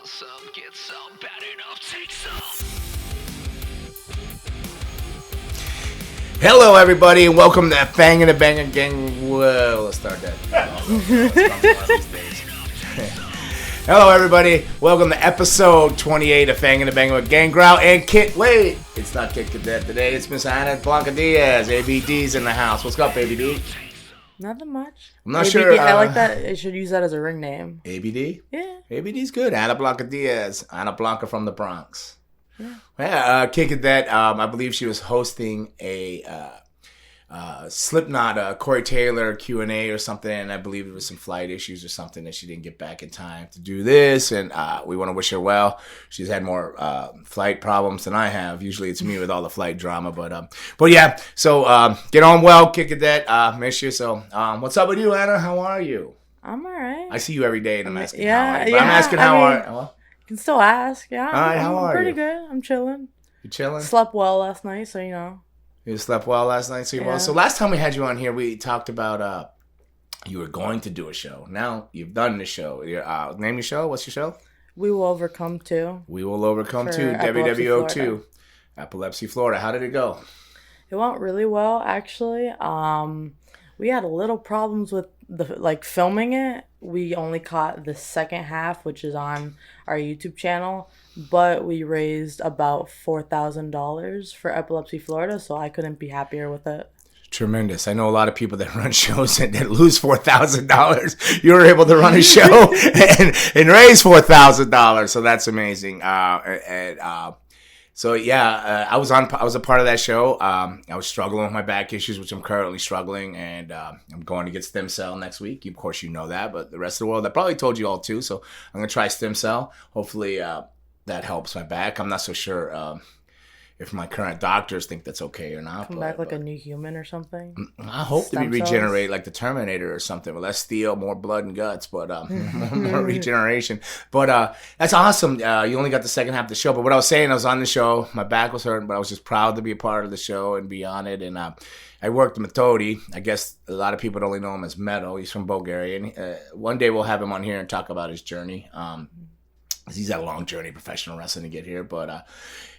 some, get some, bad enough, take some. Hello, everybody, and welcome to FANGIN and BANGIN Gang. Whoa, let's start that. Hello, everybody. Welcome to episode 28 of FANGIN and BANGIN with Gangrel and Kit. Wait, it's not Kit Cadet today. It's Miss Ana Blanca Diaz. ABD's in the house. What's up, ABD? Nothing much. I'm not ABD, sure. I like that. I should use that as a ring name. ABD? Yeah. ABD's good. Ana Blanca Diaz. Ana Blanca from the Bronx. Yeah. Yeah, Kit Cadet, I believe she was hosting a Slipknot, Corey Taylor Q&A or something, and I believe there was some flight issues or something that she didn't get back in time to do this, and we want to wish her well. She's had more flight problems than I have. Usually it's me with all the flight drama, but yeah, so get on well, Kit Cadet, miss you. So what's up with you, Ana? How are you? I'm alright. I see you every day, and I'm asking yeah, how are you. yeah, I'm asking how are you. You can still ask, yeah. All right, how are pretty you? good. I'm chilling. You chilling? Slept well last night, so you know. You slept well last night, so you're well. So last time we had you on here, we talked about you were going to do a show. Now you've done the show. Name your show. What's your show? We Will Overcome 2. We Will Overcome 2. WWO2. Epilepsy, Florida. How did it go? It went really well, actually. We had a little problems with filming it. We only caught the second half, which is on our YouTube channel, but we raised about $4,000 for Epilepsy Florida, so I couldn't be happier with it. Tremendous. I know a lot of people that run shows and that lose $4,000. You were able to run a show and raise $4,000, so that's amazing. So yeah, I was a part of that show. I was struggling with my back issues, which I'm currently struggling, and I'm going to get stem cell next week. Of course, you know that, but the rest of the world, I probably told you all too. So I'm gonna try stem cell. Hopefully, that helps my back. I'm not so sure if my current doctors think that's okay or not. Come back like a new human or something. I hope to be regenerate like the Terminator or something. With less steel, more blood and guts, but more regeneration. But that's awesome. You only got the second half of the show. But what I was saying, I was on the show. My back was hurting, but I was just proud to be a part of the show and be on it. And I worked with Metodi. I guess a lot of people only know him as Metal. He's from Bulgaria. And one day we'll have him on here and talk about his journey. He's had a long journey professional wrestling to get here, but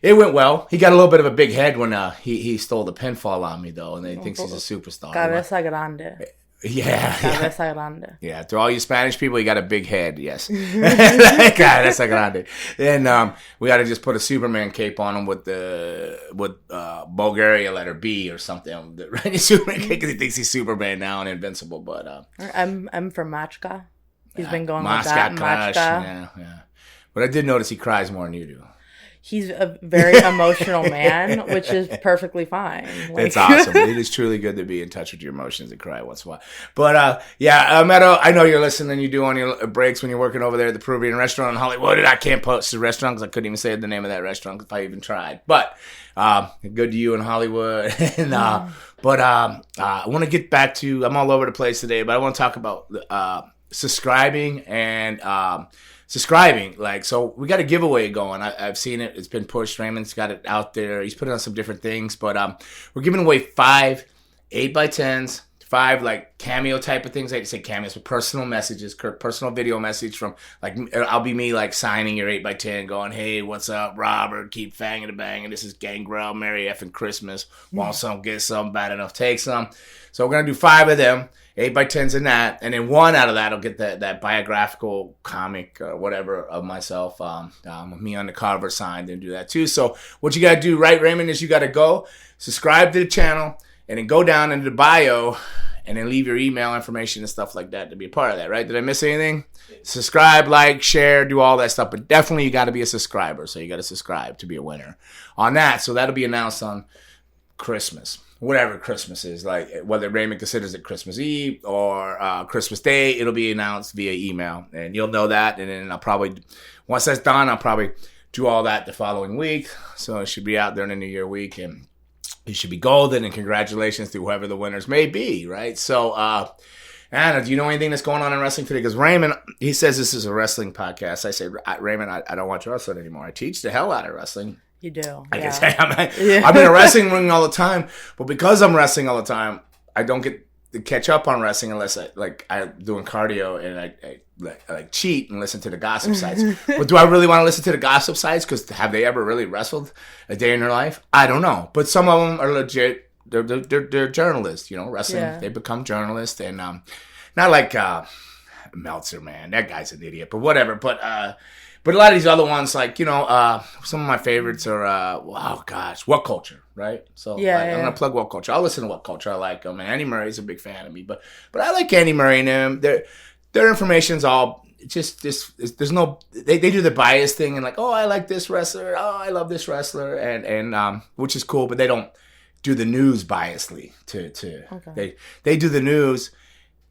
it went well. He got a little bit of a big head when he stole the pinfall on me, though, and he thinks he's a superstar. Cabeza grande. Yeah. Cabeza grande. Yeah, to all you Spanish people, you got a big head, yes. Cabeza grande. And we got to just put a Superman cape on him with Bulgaria letter B or something. Right? Superman cape because he thinks he's Superman now and invincible. But I'm from Machka. He's been going with that. Machka. Yeah. But I did notice he cries more than you do. He's a very emotional man, which is perfectly fine. It's awesome. It is truly good to be in touch with your emotions and cry once in a while. But Meadow, I know you're listening. You do on your breaks when you're working over there at the Peruvian restaurant in Hollywood. And I can't post the restaurant because I couldn't even say the name of that restaurant if I even tried. But good to you in Hollywood. And I want to get back to, I'm all over the place today, but I want to talk about subscribing and subscribing. So we got a giveaway going. I've seen it. It's been pushed. Raymond's got it out there. He's putting on some different things, but we're giving away 5 8x10s, 5 cameo type of things. I hate to say cameos, but personal messages, personal video message from I'll be me signing your 8x10, going, hey, what's up, Robert? Keep fanging and banging. This is Gangrel. Merry effing Christmas. Want some? Get some. Bad enough? Take some. So we're gonna do 5 of them. 8x10s in that, and then 1 out of that will get that biographical comic or whatever of myself, me on the cover signed, and do that too. So what you got to do, right, Raymond, is you got to go subscribe to the channel and then go down into the bio and then leave your email information and stuff like that to be a part of that, right? Did I miss anything? Subscribe, like, share, do all that stuff, but definitely you got to be a subscriber, so you got to subscribe to be a winner on that. So that'll be announced on Christmas. Whatever Christmas is, whether Raymond considers it Christmas Eve or Christmas Day, it'll be announced via email, and you'll know that. And then I'll probably, once that's done, I'll probably do all that the following week. So it should be out there in the New Year week, and you should be golden. And congratulations to whoever the winners may be, right? So, Ana, do you know anything that's going on in wrestling today? Because Raymond, he says this is a wrestling podcast. I say, Raymond, I don't watch wrestling anymore. I teach the hell out of wrestling. You do. I can say I'm in a wrestling ring all the time, but because I'm wrestling all the time, I don't get to catch up on wrestling unless I'm doing cardio and I cheat and listen to the gossip sites. But do I really want to listen to the gossip sites? Because have they ever really wrestled a day in their life? I don't know. But some of them are legit. They're journalists, wrestling. Yeah. They become journalists and not like Meltzer, man. That guy's an idiot. But whatever. But a lot of these other ones, some of my favorites are, What Culture, right? So I'm going to plug What Culture. I'll listen to What Culture. I like them. And Andy Murray's a big fan of me. But I like Andy Murray and them. Their information's all just there's no, they do the bias thing and I like this wrestler. Oh, I love this wrestler. And which is cool, but they don't do the news biasly okay. They do the news.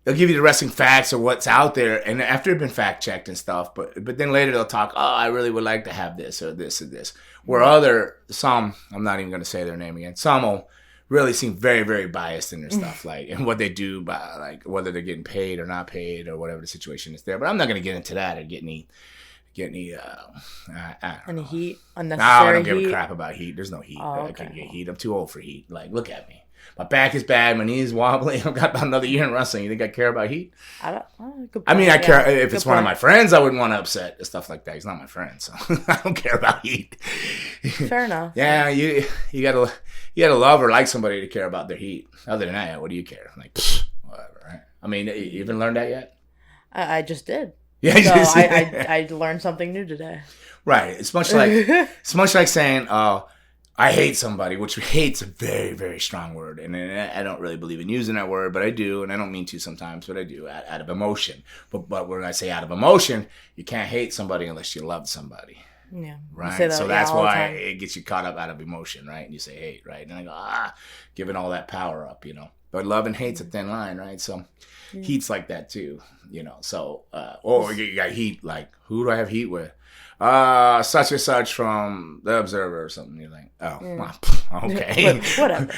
They'll give you the wrestling facts or what's out there, and after it's been fact checked and stuff, but then later they'll talk, I really would like to have this or this or this. Where some, I'm not even going to say their name again, some will really seem very, very biased in their stuff, and what they do, by whether they're getting paid or not paid or whatever the situation is there. But I'm not going to get into that or get any heat, unnecessary. No, I don't give a crap about heat. There's no heat. I can't get heat. I'm too old for heat. Look at me. My back is bad. My knees wobbly. I've got about another year in wrestling. You think I care about heat? I care. If it's one of my friends, I wouldn't want to upset and stuff like that. He's not my friend, so I don't care about heat. Fair enough. Yeah, you gotta love or like somebody to care about their heat. Other than that, what do you care? Whatever. Right? I mean, you even learned that yet? I just did. Yeah, so I learned something new today. Right. It's much like saying, I hate somebody, which hate's a very, very strong word. And I don't really believe in using that word, but I do. And I don't mean to sometimes, but I do out of emotion. But when I say out of emotion, you can't hate somebody unless you love somebody. Yeah. Right. So that's why it gets you caught up out of emotion, right? And you say hate, right? And I go, giving all that power up, But love and hate's a thin line, right? So heat's like that too, So, or you got heat, who do I have heat with? Such and such from The Observer or something. You're like, okay. Whatever.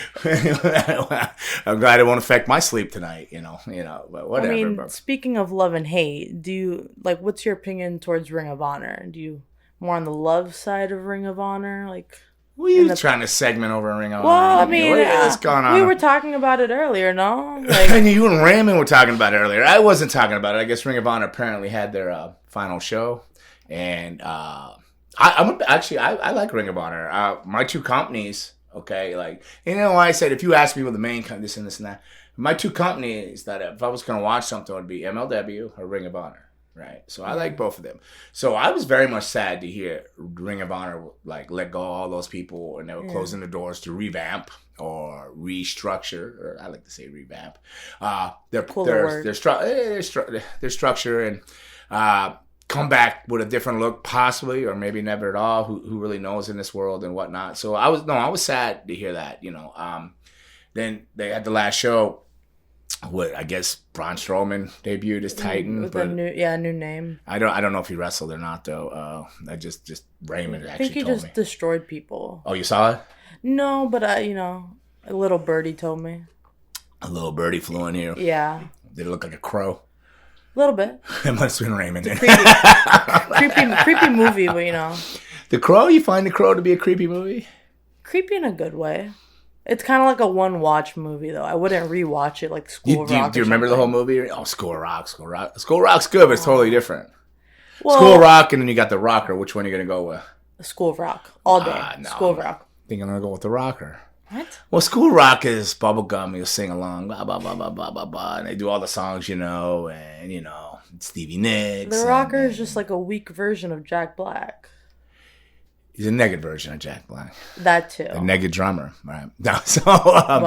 I'm glad it won't affect my sleep tonight, but whatever. I mean, speaking of love and hate, do you, what's your opinion towards Ring of Honor? Do you more on the love side of Ring of Honor? What are you trying to segment over Ring of Honor? Well, I mean, what's going on? We were talking about it earlier, no? You and Raymond were talking about it earlier. I wasn't talking about it. I guess Ring of Honor apparently had their final show. And I like Ring of Honor. My two companies, okay, I said if you ask me what the main this and that, my two companies that if I was going to watch something, it would be MLW or Ring of Honor, right? So I like both of them. So I was very much sad to hear Ring of Honor let go of all those people and they were closing the doors to revamp or restructure, or I like to say revamp. Their structure and come back with a different look, possibly, or maybe never at all. Who really knows in this world and whatnot? So I was sad to hear that. Then they had the last show. What I guess Braun Strowman debuted as Titan, with a new name. I don't know if he wrestled or not though. I just Raymond actually. I think he just destroyed people. Oh, you saw it? No, but a little birdie told me. A little birdie flew in here. Yeah. Did it look like a crow? A little bit. It must have been Raymond. Creepy movie, but The Crow? You find The Crow to be a creepy movie? Creepy in a good way. It's kind of like a one-watch movie, though. I wouldn't rewatch it like School of Rock. Do you remember the whole movie? Oh, School of Rock. School of Rock's good, but it's totally different. Well, School of Rock, and then you got The Rocker. Which one are you going to go with? School of Rock. All day. No. School of Rock. I think I'm going to go with The Rocker. What? Well, School Rock is bubblegum. You sing along, blah, blah, blah, blah, blah, blah, blah. And they do all the songs, and, Stevie Nicks. The Rocker is just like a weak version of Jack Black. He's a naked version of Jack Black. That too. A naked drummer, right? No, so, all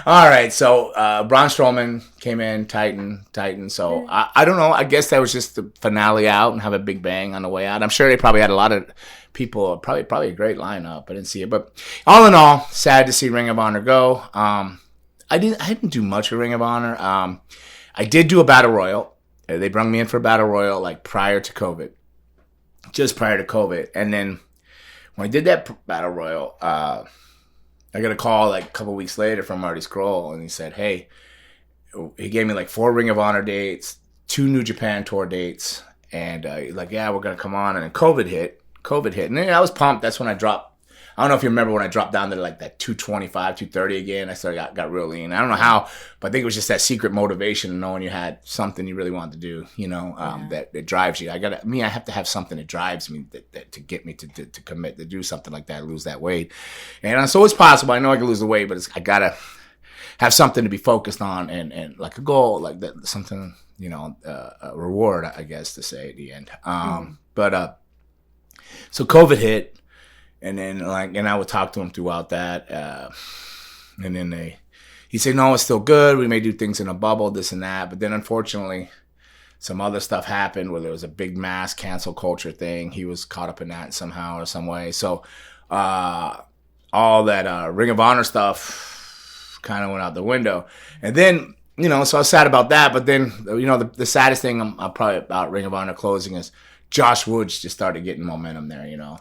right. So, Braun Strowman came in, Titan. So, I don't know. I guess that was just the finale out and have a big bang on the way out. I'm sure they probably had a lot of people, probably a great lineup. I didn't see it. But all in all, sad to see Ring of Honor go. I didn't do much of Ring of Honor. I did do a Battle Royal. They brought me in for a Battle Royal prior to COVID. Just prior to COVID. And then when I did that Battle Royal, I got a call a couple weeks later from Marty Scurll, and he said, hey, he gave me 4 Ring of Honor dates, 2 New Japan tour dates, and we're going to come on. And then COVID hit. And then I was pumped. That's when I dropped I don't know if you remember when I dropped down to like that 225, 230 again. I started got real lean. I don't know how, but I think it was just that secret motivation, knowing you had something you really wanted to do. You know, that drives you. I have to have something that drives me that to get me to commit to do something like that, lose that weight. And so it's possible. I know I can lose the weight, but I gotta have something to be focused on and like a goal, like that, something, you know, a reward, I guess, to say at the end. But so COVID hit, and then and I would talk to him throughout that, and then he'd say, no, it's still good. We may do things in a bubble, this and that. But then unfortunately, some other stuff happened where there was a big mass cancel culture thing. He was caught up in that somehow or some way. So all that Ring of Honor stuff kind of went out the window. And then, you know, so I was sad about that. But then, you know, the saddest thing I'm probably about Ring of Honor closing is Josh Woods just started getting momentum there, you know.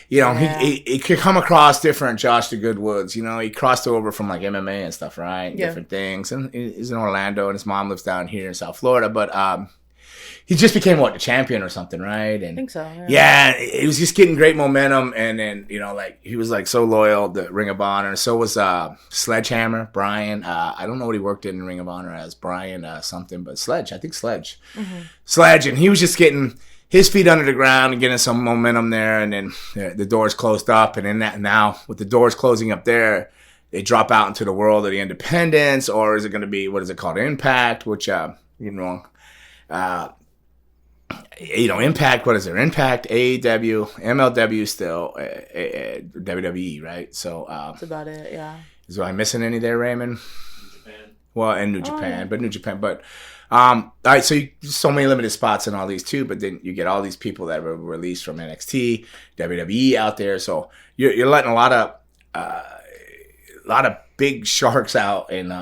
He could come across different Josh the Good Woods. You know, he crossed over from like MMA and stuff, right? Yeah. Different things. And he's in Orlando, and his mom lives down here in South Florida. But he just became, the champion or something, right? And I think so, yeah. He was just getting great momentum. And then, you know, like, he was, like, so loyal to Ring of Honor. So was Sledgehammer, Brian. I don't know what he worked in Ring of Honor as, Brian something, but Sledge. I think Sledge. Mm-hmm. Sledge. And he was just getting his feet under the ground and getting some momentum there. And then the doors closed up. And then now, with the doors closing up there, they drop out into the world of the independents. Or is it going to be, what is it called, Impact, which, Impact, what is there? Impact, AEW, MLW still, WWE, right? So that's about it, yeah. Is I missing any there, Raymond? New Japan. Well, and New Japan, but New Japan. But all right, so so many limited spots in all these too. But then you get all these people that were released from NXT, WWE out there. So you're letting a lot of big sharks out in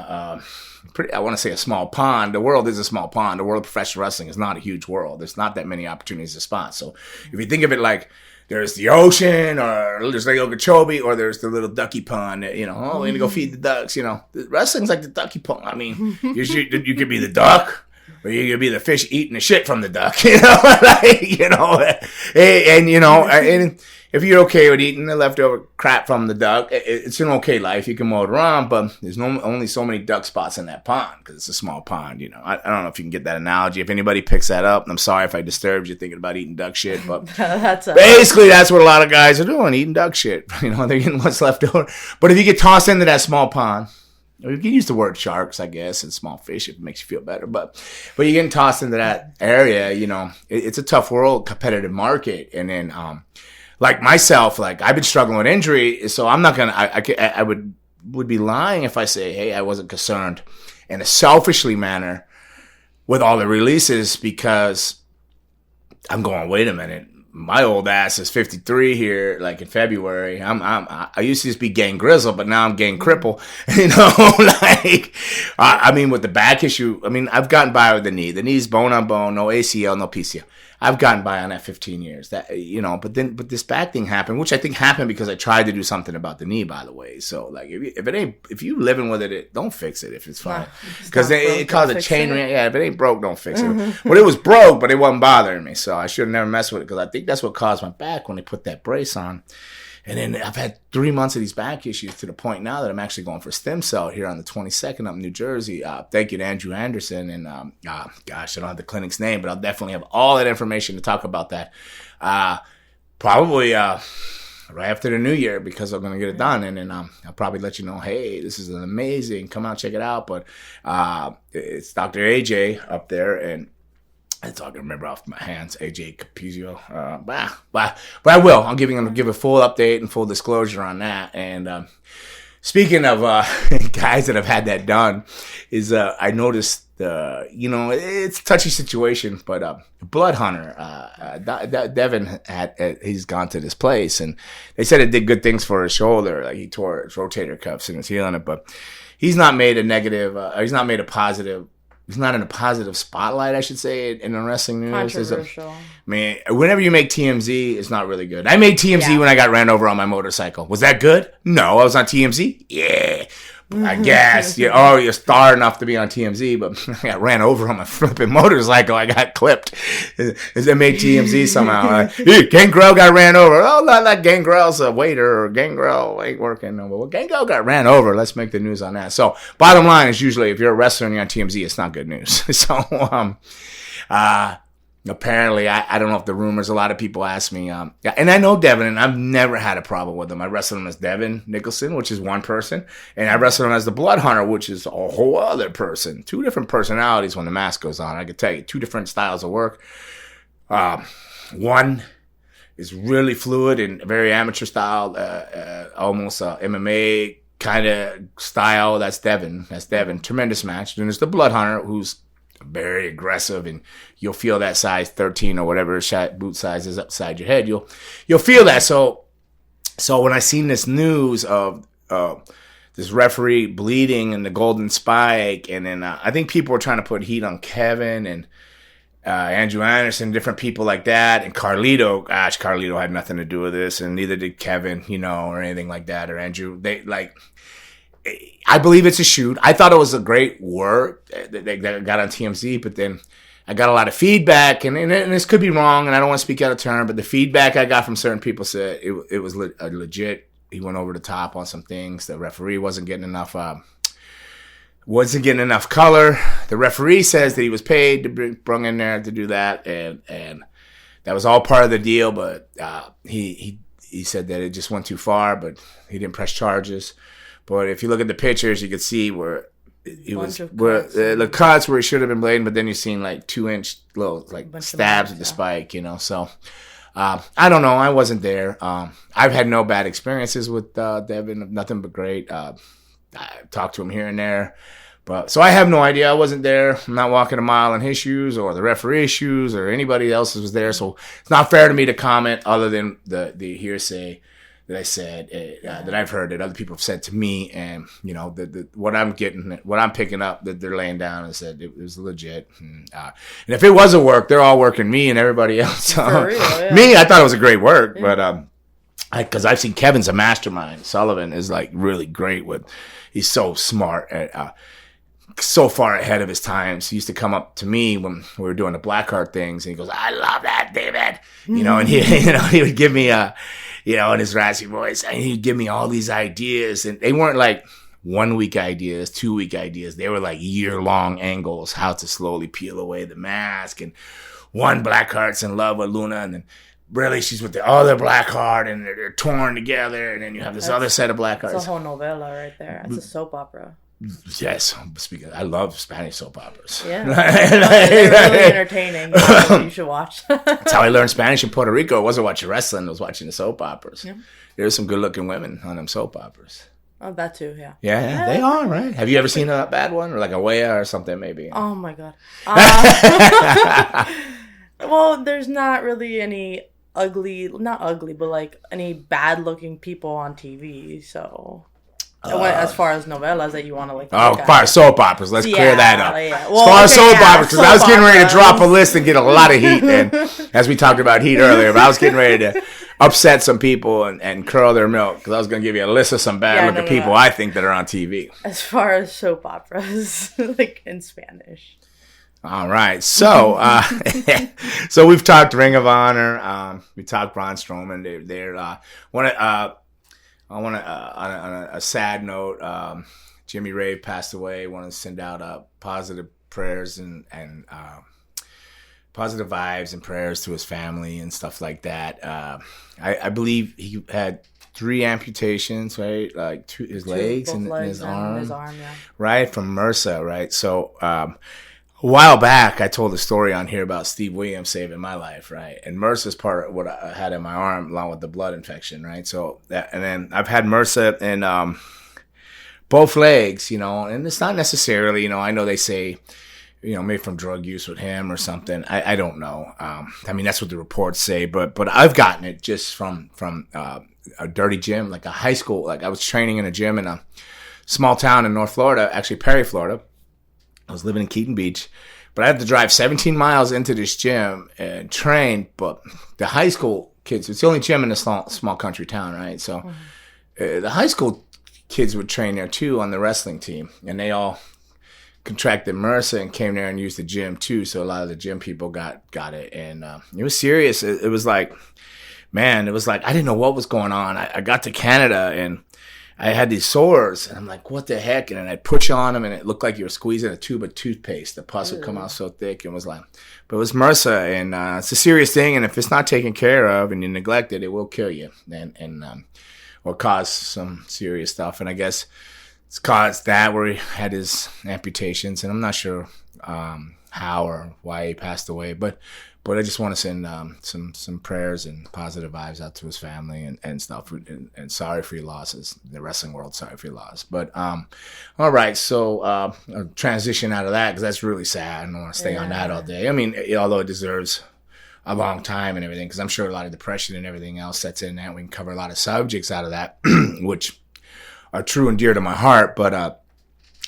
I want to say a small pond. The world is a small pond. The world of professional wrestling is not a huge world. There's not that many opportunities to spot. So if you think of it like there's the ocean, or there's Lake Okeechobee, or there's the little ducky pond, we're going to go feed the ducks, Wrestling's like the ducky pond. I mean, you could be the duck, or you could be the fish eating the shit from the duck, and if you're okay with eating the leftover crap from the duck, it's an okay life. You can mow it around, but there's only so many duck spots in that pond because it's a small pond. I don't know if you can get that analogy. If anybody picks that up, I'm sorry if I disturbed you thinking about eating duck shit, but basically that's what a lot of guys are doing, eating duck shit. They're getting what's left over. But if you get tossed into that small pond, or you can use the word sharks, I guess, and small fish if it makes you feel better. But you're getting tossed into that area, it's a tough world, competitive market, and then like myself, like I've been struggling with injury, so I'm not gonna. I would be lying if I say, hey, I wasn't concerned in a selfishly manner with all the releases, because I'm going, wait a minute, my old ass is 53 here, like in February. I used to just be gang grizzle, but now I'm gang cripple. I mean, with the back issue, I've gotten by with the knee. The knee's bone on bone, no ACL, no PCL. I've gotten by on that 15 years. But this back thing happened, which I think happened because I tried to do something about the knee, by the way. So like, if you living with it, don't fix it if it's fine, because it caused a chain reaction. Yeah, if it ain't broke, don't fix it. But it was broke, but it wasn't bothering me, so I should have never messed with it, because I think that's what caused my back when they put that brace on. And then I've had 3 months of these back issues, to the point now that I'm actually going for stem cell here on the 22nd up in New Jersey. Thank you to Andrew Anderson. And gosh, I don't have the clinic's name, but I'll definitely have all that information to talk about that. Probably right after the new year, because I'm going to get it done. And then I'll probably let you know, hey, this is amazing. Come out, check it out. But it's Dr. AJ up there, and it's all gonna remember off my hands, AJ Capizio. But I will. I'm give a full update and full disclosure on that. And speaking of guys that have had that done, is I noticed it's a touchy situation, but Blood Hunter, Devin he's gone to this place, and they said it did good things for his shoulder. Like, he tore his rotator cuffs and is healing it, but he's not made a negative. He's not made a positive. He's not in a positive spotlight, I should say, in the wrestling news. Controversial. Whenever you make TMZ, it's not really good. I made TMZ when I got ran over on my motorcycle. Was that good? No. I was on TMZ? Yeah. I guess, you're star enough to be on TMZ, but I got ran over on my flipping motorcycle. I got clipped. They made TMZ somehow. Hey, Gangrel got ran over. Oh, not Gangrel's a waiter, or Gangrel ain't working. No, well, Gangrel got ran over. Let's make the news on that. So, bottom line is usually if you're a wrestler and you're on TMZ, it's not good news. So, apparently, I don't know if the rumors, a lot of people ask me, and I know Devin, and I've never had a problem with him. I wrestled him as Devin Nicholson, which is one person, and I wrestled him as the Blood Hunter, which is a whole other person. Two different personalities when the mask goes on. I could tell you, two different styles of work. One is really fluid and very amateur style, almost MMA kind of style. That's Devin. Tremendous match. Then there's the Blood Hunter, who's very aggressive, and you'll feel that size 13 or whatever boot size is upside your head. You'll feel that. So when I seen this news of this referee bleeding and the golden spike, and then I think people were trying to put heat on Kevin and Andrew Anderson, different people like that, and Carlito. Gosh, Carlito had nothing to do with this, and neither did Kevin, or anything like that, or Andrew. I believe it's a shoot. I thought it was a great work that got on TMZ, but then I got a lot of feedback, and this could be wrong, and I don't want to speak out of turn, but the feedback I got from certain people said it was legit. He went over the top on some things. The referee wasn't getting enough color. The referee says that he was paid to be brung in there to do that, and that was all part of the deal, but he said that it just went too far, but he didn't press charges. But if you look at the pictures, you could see where the cuts where he should have been blading, but then you've seen like 2-inch little stabs at the spike, So I don't know. I wasn't there. I've had no bad experiences with Devin. Nothing but great. I talked to him here and there. But so I have no idea. I wasn't there. I'm not walking a mile in his shoes or the referee's shoes or anybody else's was there. So it's not fair to me to comment other than the hearsay that I said, that I've heard, that other people have said to me, and what I'm picking up that they're laying down and said it was legit. And if it was a work, they're all working me and everybody else. For real, yeah. Me, I thought it was a great work, but because I've seen Kevin's a mastermind. Sullivan is really great he's so smart at. So far ahead of his times. He used to come up to me when we were doing the Blackheart things, and he goes, "I love that, David." And he would give me in his raspy voice, and he'd give me all these ideas, and they weren't like 1 week ideas, 2 week ideas. They were like year-long angles, how to slowly peel away the mask, and one Blackheart's in love with Luna, and then really she's with the other Blackheart, and they're torn together, and then you have this other set of Blackhearts. It's a whole novella right there. It's a soap opera. Yes, I love Spanish soap operas. Yeah, they're really entertaining. You should watch. That's how I learned Spanish in Puerto Rico. It wasn't watching wrestling; it was watching the soap operas. Yeah. There's some good-looking women on them soap operas. Oh, that too, yeah. Yeah, they are, right? Have you ever seen a bad one, or like a Wea or something, maybe? Oh my god. Well, there's not really any not ugly, but any bad-looking people on TV, so. As far as novellas that you want to as far as soap operas, let's clear that up. Yeah. Well, as far as soap operas, because I was getting ready to drop a list and get a lot of heat, and as we talked about heat earlier, but I was getting ready to upset some people and curl their milk, because I was going to give you a list of some bad-looking people I think that are on TV. As far as soap operas, in Spanish. All right, so so we've talked Ring of Honor, we talked Braun Strowman. They're I want to, on a sad note, Jimmy Rave passed away. I want to send out positive prayers and positive vibes and prayers to his family and stuff like that. I believe he had 3 amputations, right? Like his legs and his arm. His arm, yeah. Right, from MRSA, right? So a while back, I told a story on here about Steve Williams saving my life, right? And MRSA is part of what I had in my arm, along with the blood infection, right? So and then I've had MRSA in both legs, and it's not necessarily, I know they say, maybe from drug use with him or something. I don't know. That's what the reports say, but I've gotten it just from a dirty gym, like a high school. Like I was training in a gym in a small town in North Florida, actually Perry, Florida. I was living in Keaton Beach, but I had to drive 17 miles into this gym and train. But the high school kids, it's the only gym in a small country town, right? So the high school kids would train there too on the wrestling team, and they all contracted MRSA and came there and used the gym too. So a lot of the gym people got it, and it was serious. It was like, man, it was like I didn't know what was going on. I got to Canada and I had these sores, and I'm like, what the heck? And then I'd put you on them, and it looked like you were squeezing a tube of toothpaste. The pus would come out so thick, and was like, but it was MRSA, and it's a serious thing, and if it's not taken care of and you neglect it, it will kill you, and or cause some serious stuff. And I guess it's caused that where he had his amputations, and I'm not sure how or why he passed away, but I just want to send some prayers and positive vibes out to his family and stuff, and sorry for your losses. The wrestling world, sorry for your loss. But all right, so I'll transition out of that because that's really sad. I don't want to stay on that all day. I mean, although it deserves a long time and everything, because I'm sure a lot of depression and everything else sets in that. We can cover a lot of subjects out of that, which are true and dear to my heart. But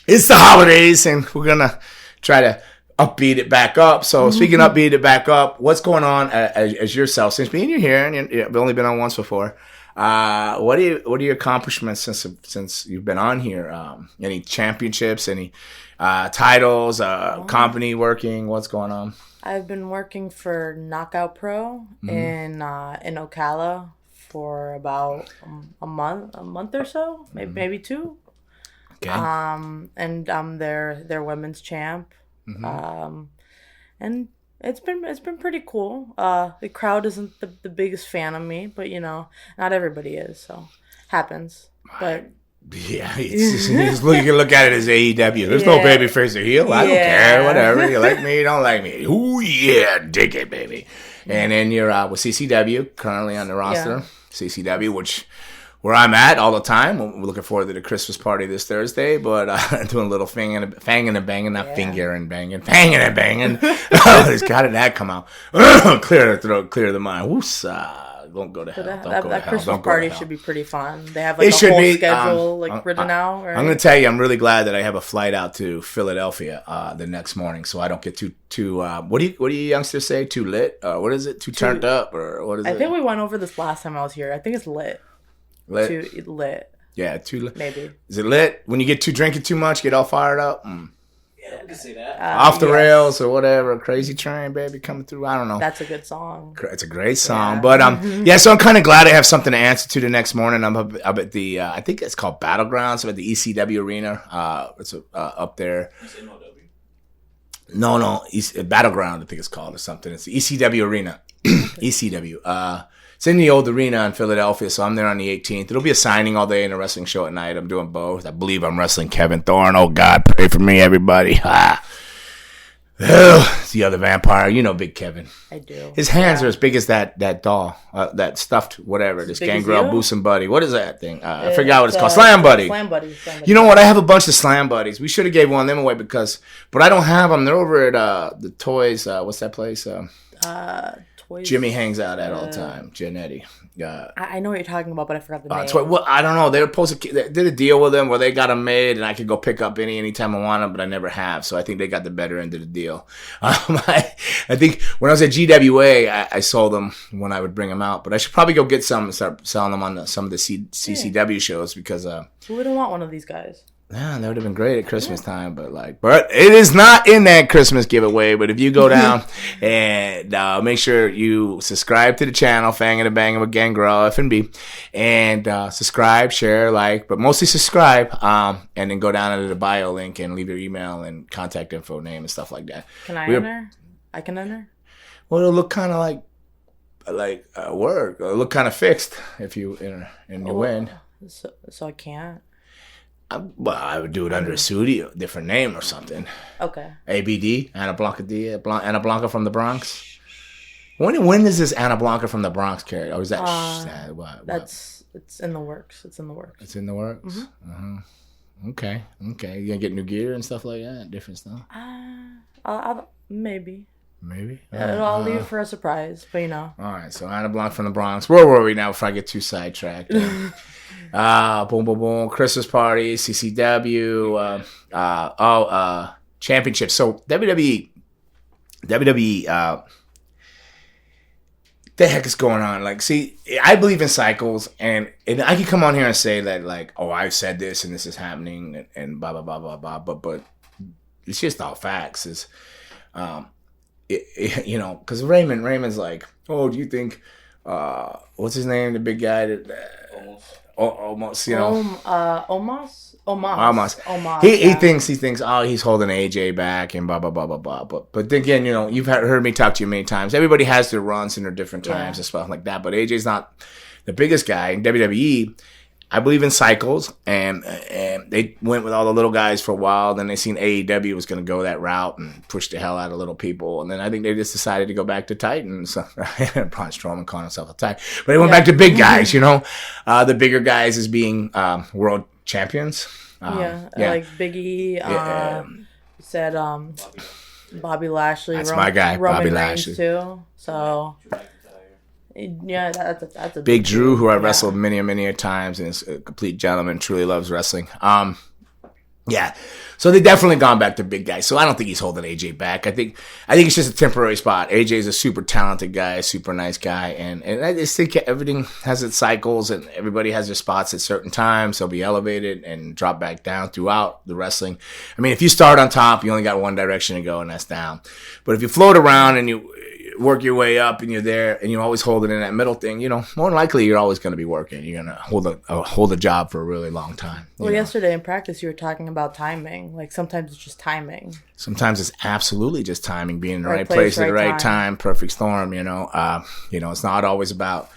it's the holidays, and we're gonna try to upbeat it back up. So speaking of upbeat it back up, what's going on as yourself since being here and you've only been on once before? What are your accomplishments since you've been on here? Any championships? Any titles? Company working? What's going on? I've been working for Knockout Pro in Ocala for about a month or so, maybe two. Okay. And I'm their women's champ. And it's been pretty cool. The crowd isn't the biggest fan of me, but not everybody is, so happens. But yeah, you can look at it as AEW. There's no baby face or heel. I don't care. Whatever. You like me, you don't like me. Ooh, yeah, dig it, baby. And then you're with CCW, currently on the roster. CCW, where I'm at all the time. We're looking forward to the Christmas party this Thursday, but doing a little fanging and banging, not finger and banging, fanging and banging. There's got to that come out. Clear the throat, clear the mind. Woosah. Don't go to hell. That Christmas party should be pretty fun. They have like a whole schedule written out. Right? I'm going to tell you, I'm really glad that I have a flight out to Philadelphia the next morning, so I don't get too what do you youngsters say? Too lit? What is it? Too turned up? Or what is it? I think we went over this last time I was here. I think it's lit. Too lit. Yeah, too lit. Maybe. Is it lit? When you get drinking too much, get all fired up? Yeah, we can say that. Off the rails or whatever. Crazy Train, baby, coming through. I don't know. That's a good song. It's a great song. But, so I'm kind of glad I have something to answer to the next morning. I'm up at the, I think it's called Battlegrounds. I'm at the ECW Arena. It's up there. No. Battleground, I think it's called or something. It's the ECW Arena. ECW. It's in the old arena in Philadelphia, so I'm there on the 18th. It'll be a signing all day and a wrestling show at night. I'm doing both. I believe I'm wrestling Kevin Thorne. Oh, God, pray for me, everybody. It's the other vampire. You know Big Kevin. I do. His hands are as big as that doll, that stuffed whatever, this Gangrel Boosum Buddy. What is that thing? I forgot what it's called. Slam Buddy. Slam Buddy. You know what? I have a bunch of Slam Buddies. We should have gave one of them away but I don't have them. They're over at the Toys. What's that place? Toys. Jimmy hangs out at all the time. Janetti. I know what you're talking about, but I forgot the name. Well, I don't know. They were supposed to. They did a deal with them where they got them made, and I could go pick up anytime I want them, but I never have. So I think they got the better end of the deal. I think when I was at GWA, I sold them when I would bring them out, but I should probably go get some and start selling them on some of the CCW shows because. Who wouldn't want one of these guys? Yeah, that would have been great at Christmas time, but it is not in that Christmas giveaway. But if you go down and make sure you subscribe to the channel, Fangin' and Bangin' with Gangrel, FNB, and subscribe, share, like, but mostly subscribe, and then go down into the bio link and leave your email and contact info, name, and stuff like that. Can I enter? I can enter? Well, it'll look kind of like work. It'll look kind of fixed if you enter and you win. So I can't? I would do it under a studio, different name or something. Okay. ABD, Ana Blanca Ana Blanca from the Bronx. When is this Ana Blanca from the Bronx carry? Or is that what? It's in the works. It's in the works. It's in the works. Mm-hmm. Okay. You gonna get new gear and stuff like that, different stuff. I'll maybe. Maybe. I'll leave it for a surprise, but All right. So Ana Blanca from the Bronx. Where were we now? Before I get too sidetracked. Boom. Christmas party, CCW, championship. So WWE the heck is going on? Like, see, I believe in cycles, and I can come on here and say that, like, oh, I've said this and this is happening and blah blah blah blah blah. But it's just all facts. Is you know, because Raymond's like, oh, do you think what's his name, the big guy that almost, you know, Omos. He thinks, oh, he's holding AJ back and blah blah blah blah blah. But again, you know, you've heard me talk to you many times. Everybody has their runs and their different times and stuff like that. But AJ's not the biggest guy in WWE. I believe in cycles, and they went with all the little guys for a while. Then they seen AEW was going to go that route and push the hell out of little people. And then I think they just decided to go back to Titans. Braun Strowman calling himself a Titan. But they went back to big guys, you know. The bigger guys as being world champions. Like Big E said Bobby Lashley. That's my guy, Roman Bobby Reigns Lashley. too. So... yeah, that's a Big Drew, who I wrestled many times, and is a complete gentleman, truly loves wrestling. Yeah, so they definitely gone back to big guys. So I don't think he's holding AJ back. I think it's just a temporary spot. AJ is a super talented guy, super nice guy, and I just think everything has its cycles, and everybody has their spots at certain times. They'll be elevated and drop back down throughout the wrestling. I mean, if you start on top, you only got one direction to go, and that's down. But if you float around and you work your way up and you're there and you always hold it in that middle thing, you know, more than likely you're always going to be working. You're going to hold a job for a really long time. Well, yesterday in practice you were talking about timing. Like sometimes it's just timing. Sometimes it's absolutely just timing, being in the right place at the right time, perfect storm, you know. It's not always about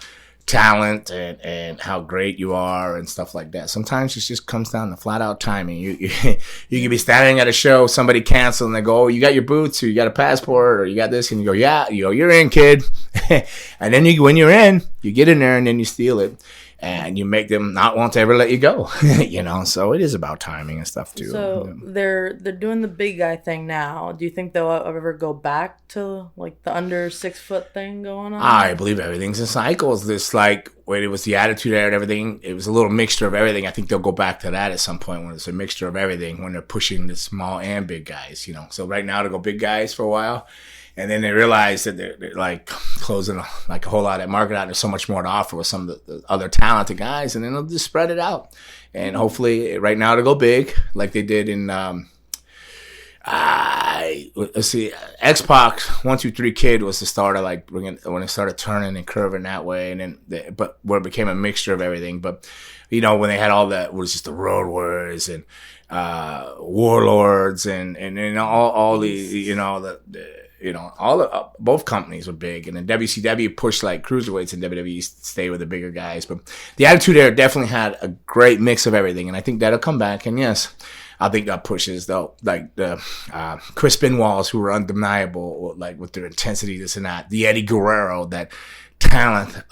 talent and how great you are and stuff like that. Sometimes it just comes down to flat out timing. You could be standing at a show, somebody cancel, and they go, oh, you got your boots, or you got a passport, or you got this, and you go, yeah, you're in, kid. And then when you're in, you get in there and then you steal it. And you make them not want to ever let you go, you know. So it is about timing and stuff too. So they're doing the big guy thing now. Do you think they'll ever go back to like the under 6 foot thing going on? I believe everything's in cycles. This like when it was the Attitude Era and everything, it was a little mixture of everything. I think they'll go back to that at some point when it's a mixture of everything, when they're pushing the small and big guys, you know. So right now to go big guys for a while. And then they realize that they're like closing like a whole lot of that market out. There's so much more to offer with some of the other talented guys, and then they'll just spread it out. And hopefully, right now to go big, like they did in let's see, X-Pac 1 2 3 Kid was the start of like bringing when it started turning and curving that way, and then but where it became a mixture of everything. But you know, when they had all that was just the Road Warriors and Warlords and all the you know both companies were big, and then WCW pushed like cruiserweights, and WWE stayed with the bigger guys. But the Attitude Era definitely had a great mix of everything, and I think that'll come back. And yes, I think that pushes though, like the Chris Benoit's, who were undeniable, like with their intensity, this and that. The Eddie Guerrero, that talent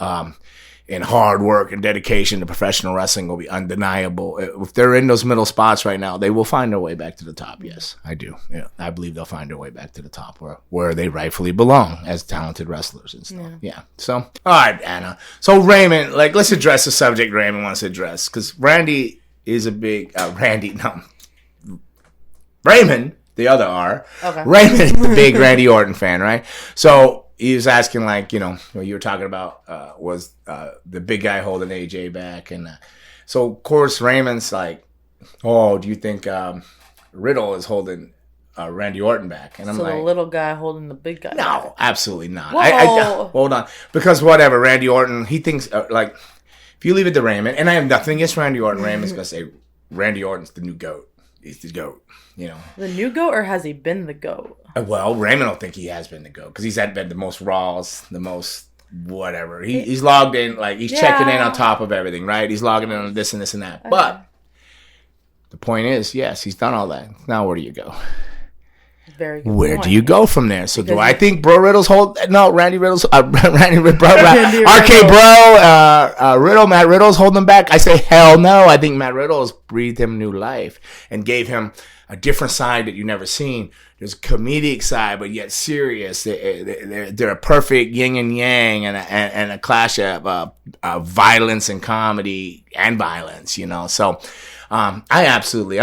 and hard work and dedication to professional wrestling will be undeniable. If they're in those middle spots right now, they will find their way back to the top. Yes, I do. Yeah, I believe they'll find their way back to the top where they rightfully belong as talented wrestlers and stuff. Yeah. So, all right, Anna. So Raymond, like, let's address the subject Raymond wants to address, because Randy is a big Raymond, the other R. Okay. Raymond is the big Randy Orton fan, right? So he was asking, like, you know, what you were talking about was the big guy holding AJ back. And so, of course, Raymond's like, oh, do you think Riddle is holding Randy Orton back? And I'm like, the little guy holding the big guy no, back. Absolutely not. I hold on. Because whatever, Randy Orton, he thinks, like, if you leave it to Raymond, and I have nothing against Randy Orton, Raymond's going to say, Randy Orton's the new GOAT. He's the GOAT. You know, the new GOAT, or has he been the GOAT? Well, Raymond don't think he has been the GOAT, because he's had been the most Raws, the most whatever. He's logged in, like, he's checking in on top of everything, right? He's logging in on this and this and that. Okay. But the point is, yes, he's done all that. Now where do you go? Very good Where point. do you go from there? So do I think Randy Riddle's RK Riddle, Matt Riddle's holding him back? I say hell no. I think Matt Riddle has breathed him new life and gave him a different side that you've never seen. There's a comedic side, but yet serious. They're a perfect yin and yang, and a clash of violence and comedy and violence, you know. So I'm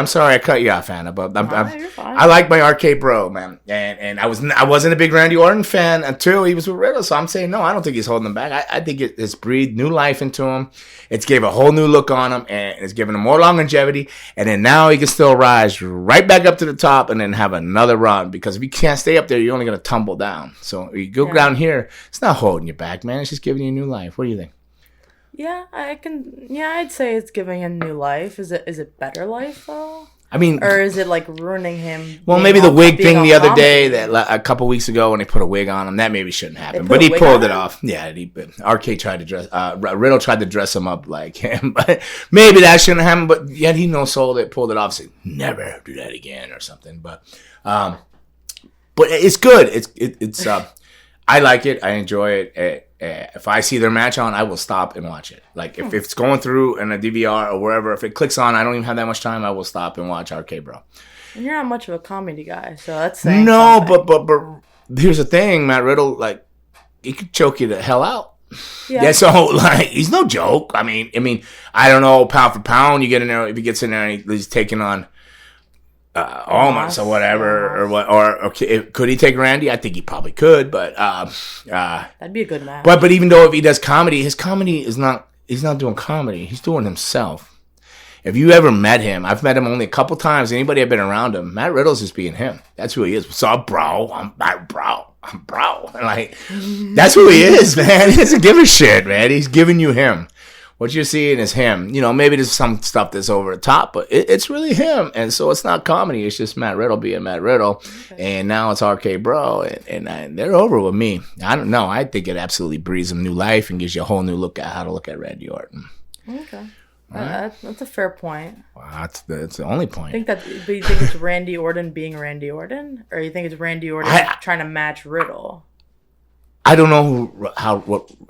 sorry I cut you off, Anna, but You're fine. I like my RK Bro, man, and I wasn't a big Randy Orton fan until he was with Riddle. So I'm saying no, I don't think he's holding him back. I think it's breathed new life into him. It's gave a whole new look on him, and it's given him more longevity. And then now he can still rise right back up to the top, and then have another run. Because if you can't stay up there, you're only gonna tumble down. So you go down here, it's not holding you back, man. It's just giving you new life. What do you think? Yeah, I'd say it's giving him new life. Is it better life though? I mean, or is it like ruining him? Well, maybe the wig thing the other day, that a couple weeks ago when they put a wig on him, that maybe shouldn't happen. But he pulled it off. Yeah, RK tried to dress. Riddle tried to dress him up like him, but maybe that shouldn't happen. But yet he sold it, pulled it off, said never do that again or something. But it's good. It's I like it. I enjoy it. If I see their match on, I will stop and watch it. Like, if it's going through in a DVR or wherever, if it clicks on, I don't even have that much time, I will stop and watch RK Bro. And you're not much of a comedy guy, so that's saying no, something. but here's the thing, Matt Riddle, like, he could choke you the hell out. Yeah. So, like, he's no joke. I mean, I don't know, pound for pound, you get in there, if he gets in there and he's taking on Owens or whatever, or could he take Randy? I think he probably could, but that'd be a good match. But even though if he does comedy, his comedy is not. He's not doing comedy. He's doing himself. If you ever met him, I've met him only a couple times. Anybody have been around him, Matt Riddle's just being him. That's who he is. What's up, bro? I'm bro. And like, that's who he is, man. He doesn't give a shit, man. He's giving you him. What you're seeing is him. Maybe there's some stuff that's over the top, but it's really him. And so it's not comedy. It's just Matt Riddle being Matt Riddle. Okay. And now it's RK Bro. And they're over with me. I don't know. I think it absolutely breathes him new life and gives you a whole new look at how to look at Randy Orton. Okay. Right. That's a fair point. Well, that's the only point. But you think it's Randy Orton being Randy Orton? Or you think it's Randy Orton trying to match Riddle? I don't know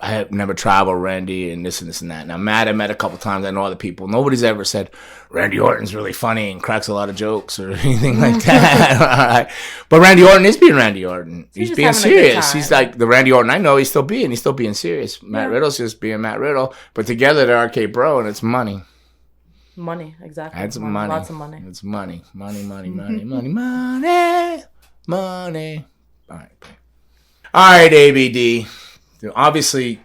I have never traveled Randy and this and this and that. Now, Matt I met a couple times. I know other people. Nobody's ever said Randy Orton's really funny and cracks a lot of jokes or anything like that. But Randy Orton is being Randy Orton. He's being serious. He's like the Randy Orton I know. He's still being serious. Matt Riddle's just being Matt Riddle. But together they're RK Bro, and it's money. Money, exactly. That's money. Lots of money. It's money. Money. All right, ABD. Obviously,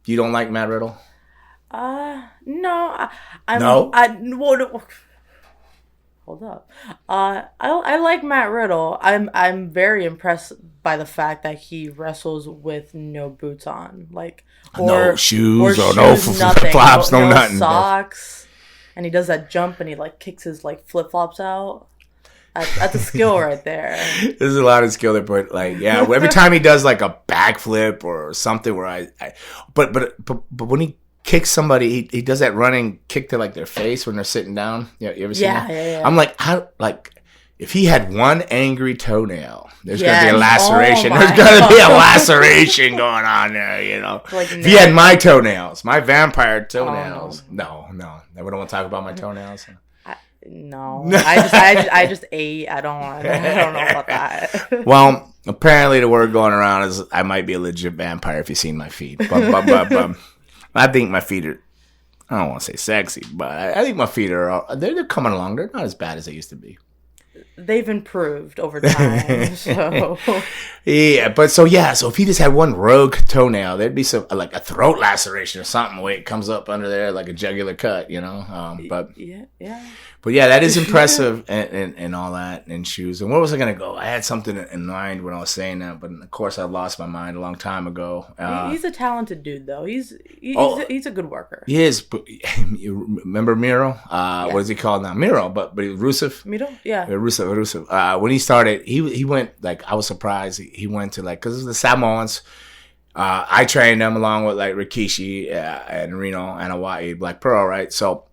you don't like Matt Riddle? No. Hold up. I like Matt Riddle. I'm very impressed by the fact that he wrestles with no boots on, no shoes or no flip-flops, no nothing, socks, and he does that jump and he kicks his flip-flops out. That's a skill right there. There's a lot of skill there, but every time he does a backflip or something where but when he kicks somebody, he does that running kick to their face when they're sitting down. You ever seen that? Yeah. I'm if he had one angry toenail, there's gonna be a laceration. There's gonna be a laceration going on there, If he had my toenails, my vampire toenails. No, I wouldn't want to talk about my toenails. No, I just ate. I don't know about that. Well, apparently the word going around is I might be a legit vampire if you've seen my feet. But I think my feet are, I don't want to say sexy, but I think my feet are, they're coming along. They're not as bad as they used to be. They've improved over time. So so if he just had one rogue toenail, there'd be some a throat laceration or something where it comes up under there like a jugular cut, But yeah. But yeah, that is impressive and all that and shoes. And where was I gonna go? I had something in mind when I was saying that, but of course I lost my mind a long time ago. He's a talented dude, though. He's a good worker. He is. But, you remember Miro? What is he called now? Miro, but Rusev. Miro, yeah. Rusev. When he started, he went I was surprised. He went to because it was the Samoans. I trained them along with Rikishi and Reno and Hawaii Black Pearl, right? So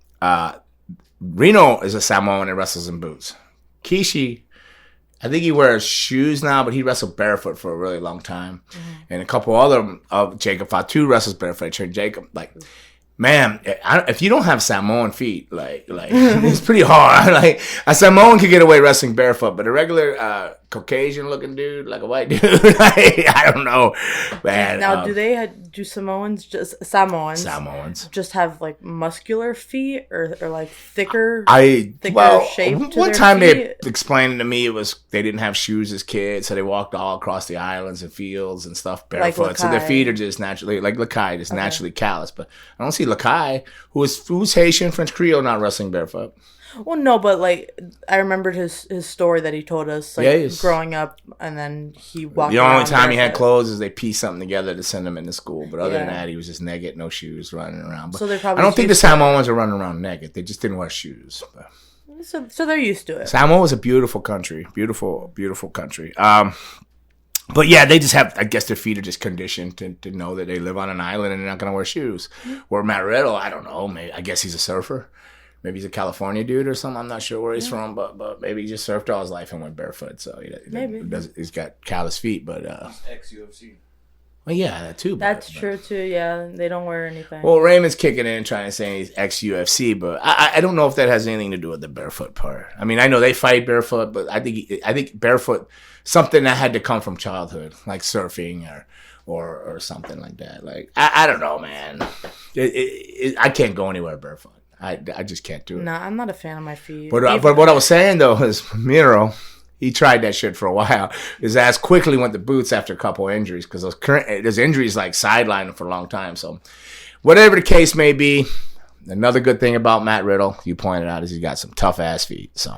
Reno is a Samoan and wrestles in boots. Kishi, I think he wears shoes now, but he wrestled barefoot for a really long time. Mm-hmm. And a couple other of Jacob Fatu wrestles barefoot. I trained Jacob. Man, if you don't have Samoan feet, like it's pretty hard. Like a Samoan could get away wrestling barefoot, but a regular Caucasian-looking dude, like a white dude, I don't know, man. Now, do Samoans just have like muscular feet or like thicker shape to one their time feet? they explained to me it was they didn't have shoes as kids, so they walked all across the islands and fields and stuff barefoot. Like so their Lakai. feet are just naturally like Lakai, just naturally callous. But I don't see Lakai, who's Haitian, French Creole, not wrestling barefoot. Well, no, but like I remembered his story that he told us, like growing up, and then he walked. The only time barefoot. he had clothes is they pieced something together to send him into school. But other than that, he was just naked, no shoes, running around. But So they're probably I don't think the Samoans are running around naked. They just didn't wear shoes. But. So they're used to it. Samoa is a beautiful country, beautiful country. But yeah, they just have, I guess their feet are just conditioned to know that they live on an island and they're not going to wear shoes. Where Matt Riddle, I don't know, I guess he's a surfer. Maybe he's a California dude or something. I'm not sure where he's from, but maybe he just surfed all his life and went barefoot. So he's got callous feet, but ex-UFC. Well, yeah, that too. That's true too. Yeah, they don't wear anything. Well, Raymond's kicking in trying to say he's ex-UFC, but I don't know if that has anything to do with the barefoot part. I mean, I know they fight barefoot, but I think barefoot something that had to come from childhood, like surfing or something like that. Like I don't know, man. I can't go anywhere barefoot. I just can't do it. No, I'm not a fan of my feet. But what I was saying though is Miro, he tried that shit for a while. His ass quickly went to boots after a couple injuries because those injuries like sidelined him for a long time. So whatever the case may be, another good thing about Matt Riddle, you pointed out, is he's got some tough ass feet. So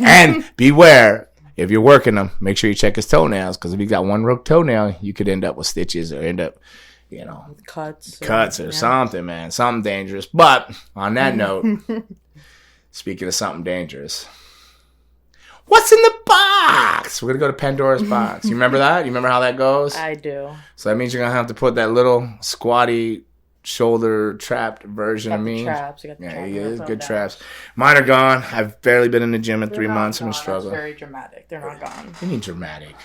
and beware. If you're working them, make sure you check his toenails because if you got one rogue toenail, you could end up with stitches or end up, cuts or something, man. Something dangerous. But on that note, speaking of something dangerous, what's in the box? We're going to go to Pandora's box. You remember that? You remember how that goes? I do. So that means you're going to have to put that little squatty shoulder trapped version of me. Traps. You got the yeah, traps. yeah, good traps. Mine are gone. I've barely been in the gym in 3 months. I'm struggling. That's very dramatic. They're not gone. What do you mean dramatic?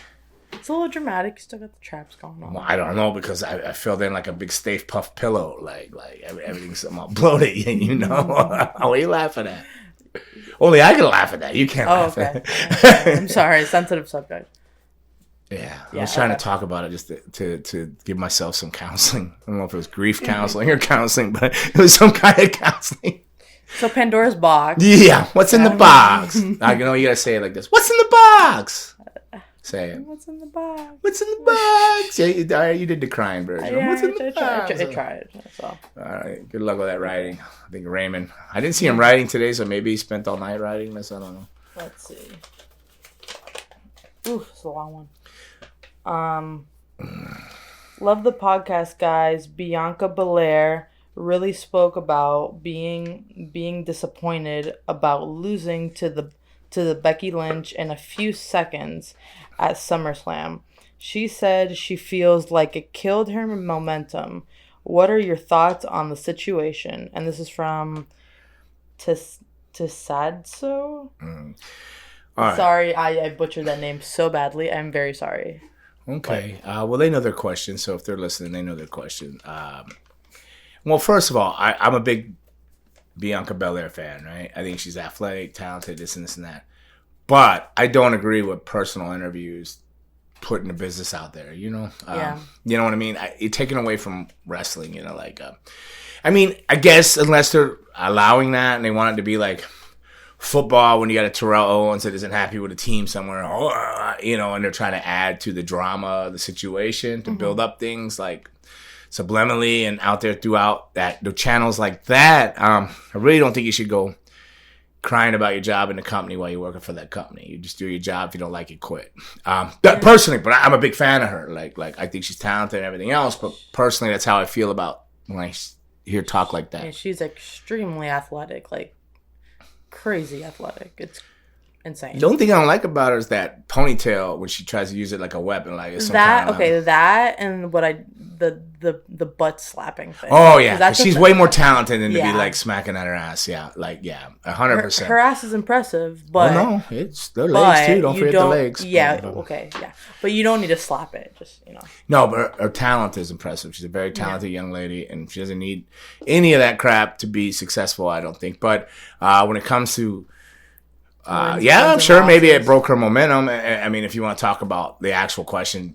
It's a little dramatic. You still got the traps going on. Well, I don't know because I filled in like a big Stay Puft pillow. Like everything's all bloated, you know? What are you laughing at? Only I can laugh at that. You can't laugh at it. Okay. I'm sorry. Sensitive subject. Yeah, I was trying to talk about it just to give myself some counseling. I don't know if it was grief counseling or counseling, but it was some kind of counseling. So Pandora's box. Yeah, what's in the box? I know you gotta say it like this. What's in the box? Say it. What's in the box? What's in the box? Yeah, you did the crying version. Yeah, what's in the box? I tried. That's all. All right, good luck with that writing. I think Raymond. I didn't see him writing today, so maybe he spent all night writing this. I don't know. Let's see. Ooh, it's a long one. Love the podcast, guys. Bianca Belair really spoke about being disappointed about losing to the Becky Lynch in a few seconds at SummerSlam. She said she feels like it killed her momentum. What are your thoughts on the situation? And this is from Tisadso. Right. Sorry, I butchered that name so badly. I'm very sorry. Okay. Well, they know their question, so if they're listening, they know their question. Well, first of all, I'm a big Bianca Belair fan, right? I think she's athletic, talented, this and this and that. But I don't agree with personal interviews putting the business out there, you know? Yeah. You know what I mean? You're taking away from wrestling, you know? Like, I mean, I guess unless they're allowing that and they want it to be like football when you got a Terrell Owens that isn't happy with a team somewhere, you know, and they're trying to add to the drama, the situation, to build up things like subliminally and out there throughout the channels like that. I really don't think you should go crying about your job in the company while you're working for that company. You just do your job. If you don't like it, quit. Personally, but I'm a big fan of her. Like I think she's talented and everything else, but personally, that's how I feel about when I hear talk like that. Yeah, she's extremely athletic, like crazy athletic. It's insane. The only thing I don't like about her is that ponytail when she tries to use it like a weapon. Like it's some kind of, that and what I the butt slapping thing. Oh yeah, 'cause that's she's way more talented than to be Yeah. like smacking at her ass. Yeah, like 100%. Her ass is impressive, but no, it's their legs too. Don't forget the legs. Yeah, okay, yeah, but you don't need to slap it. Just No, but her talent is impressive. She's a very talented young lady, and she doesn't need any of that crap to be successful, I don't think. But when it comes to I'm sure maybe it broke her momentum. I mean, if you want to talk about the actual question,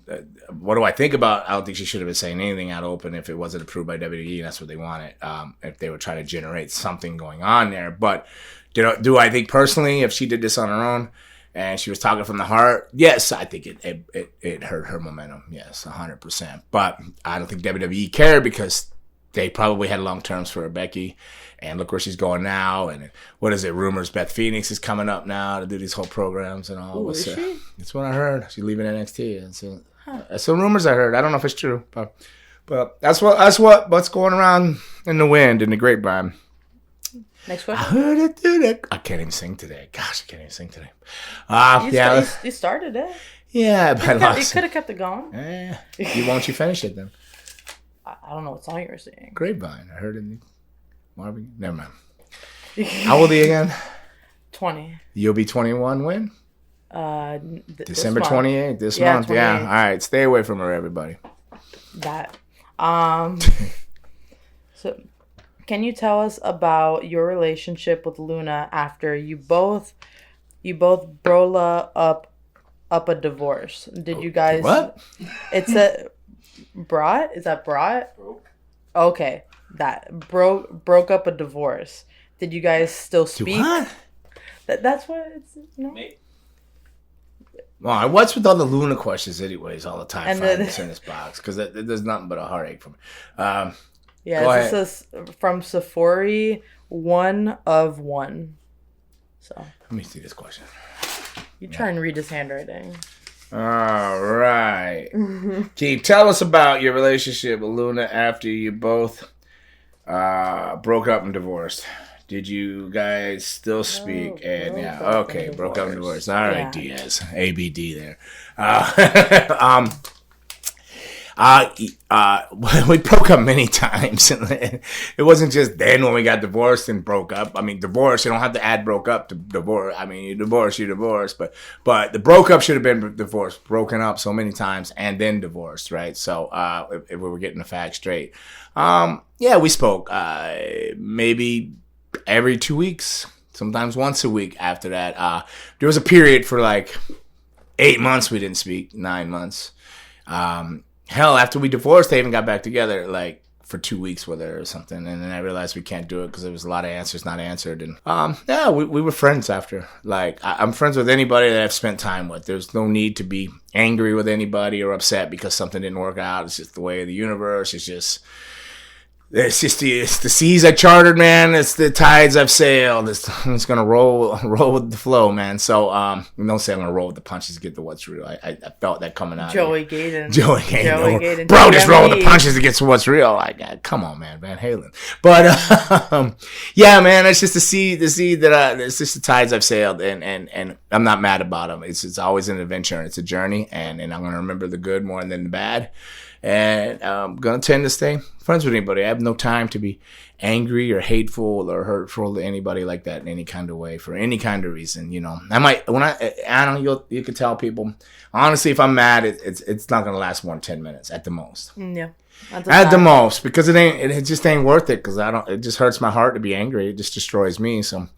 what do I think about? I don't think she should have been saying anything out open if it wasn't approved by WWE, and that's what they wanted. If they were trying to generate something going on there, but do I think personally, if she did this on her own and she was talking from the heart, yes, I think it hurt her momentum. Yes, 100%. But I don't think WWE cared because they probably had long terms for Becky. And look where she's going now. And what is it? Rumors Beth Phoenix is coming up now to do these whole programs and all. Ooh, is she? That's what I heard. She's leaving NXT. That's some rumors I heard. I don't know if it's true, but that's what's going around in the wind in the grapevine. Next I question. heard it through the. I can't even sing today. Gosh, I can't even sing today. You started it. Yeah, but You could have kept it going. Won't you finish it then? I don't know what song you were singing. Grapevine. I heard it. Marvin, never mind. How old are you again? 20. You'll be 21 when? December 28th, this month. 28th. Yeah. All right. Stay away from her, everybody. That. So, can you tell us about your relationship with Luna after you both brola up a divorce? Did you guys? What? It's a brought. Is that brought? Broke. Okay. That broke up a divorce. Did you guys still speak? What? That's what it's Well, what's with all the Luna questions, anyways, all the time? And Finding this in this box because there's nothing but a heartache for me. This is from Sephora 1 of 1. So let me see this question. You try and read his handwriting. All right, Keith, tell us about your relationship with Luna after you both broke up and divorced. Did you guys still speak? Broke up and divorced. All right, Diaz, ABD there. We broke up many times. It wasn't just then when we got divorced and broke up. I mean, divorce, you don't have to add broke up to divorce. I mean, you divorce. But the broke up should have been divorced, broken up so many times and then divorced, right? So if we were getting the facts straight. We spoke maybe every 2 weeks, sometimes once a week after that. There was a period for like 8 months we didn't speak, 9 months. Hell, after we divorced, they even got back together like for 2 weeks with her or something. And then I realized we can't do it because there was a lot of answers not answered. And we were friends after. Like, I'm friends with anybody that I've spent time with. There's no need to be angry with anybody or upset because something didn't work out. It's just the way of the universe. It's the seas I chartered, man. It's the tides I've sailed. It's gonna roll with the flow, man. So don't say I'm gonna roll with the punches to get to what's real. I felt that coming out. Joey Gaden. Bro, just roll with the punches to get to what's real. Like, come on, man, Van Halen. But yeah, man, it's just the sea that it's just the tides I've sailed, and I'm not mad about them. It's always an adventure. It's a journey, and I'm gonna remember the good more than the bad. And I'm going to tend to stay friends with anybody. I have no time to be angry or hateful or hurtful to anybody like that in any kind of way for any kind of reason. You know, you could tell people, honestly, if I'm mad, it's not going to last more than 10 minutes at the most. Yeah. At the most, because it just ain't worth it. Because it just hurts my heart to be angry. It just destroys me. So,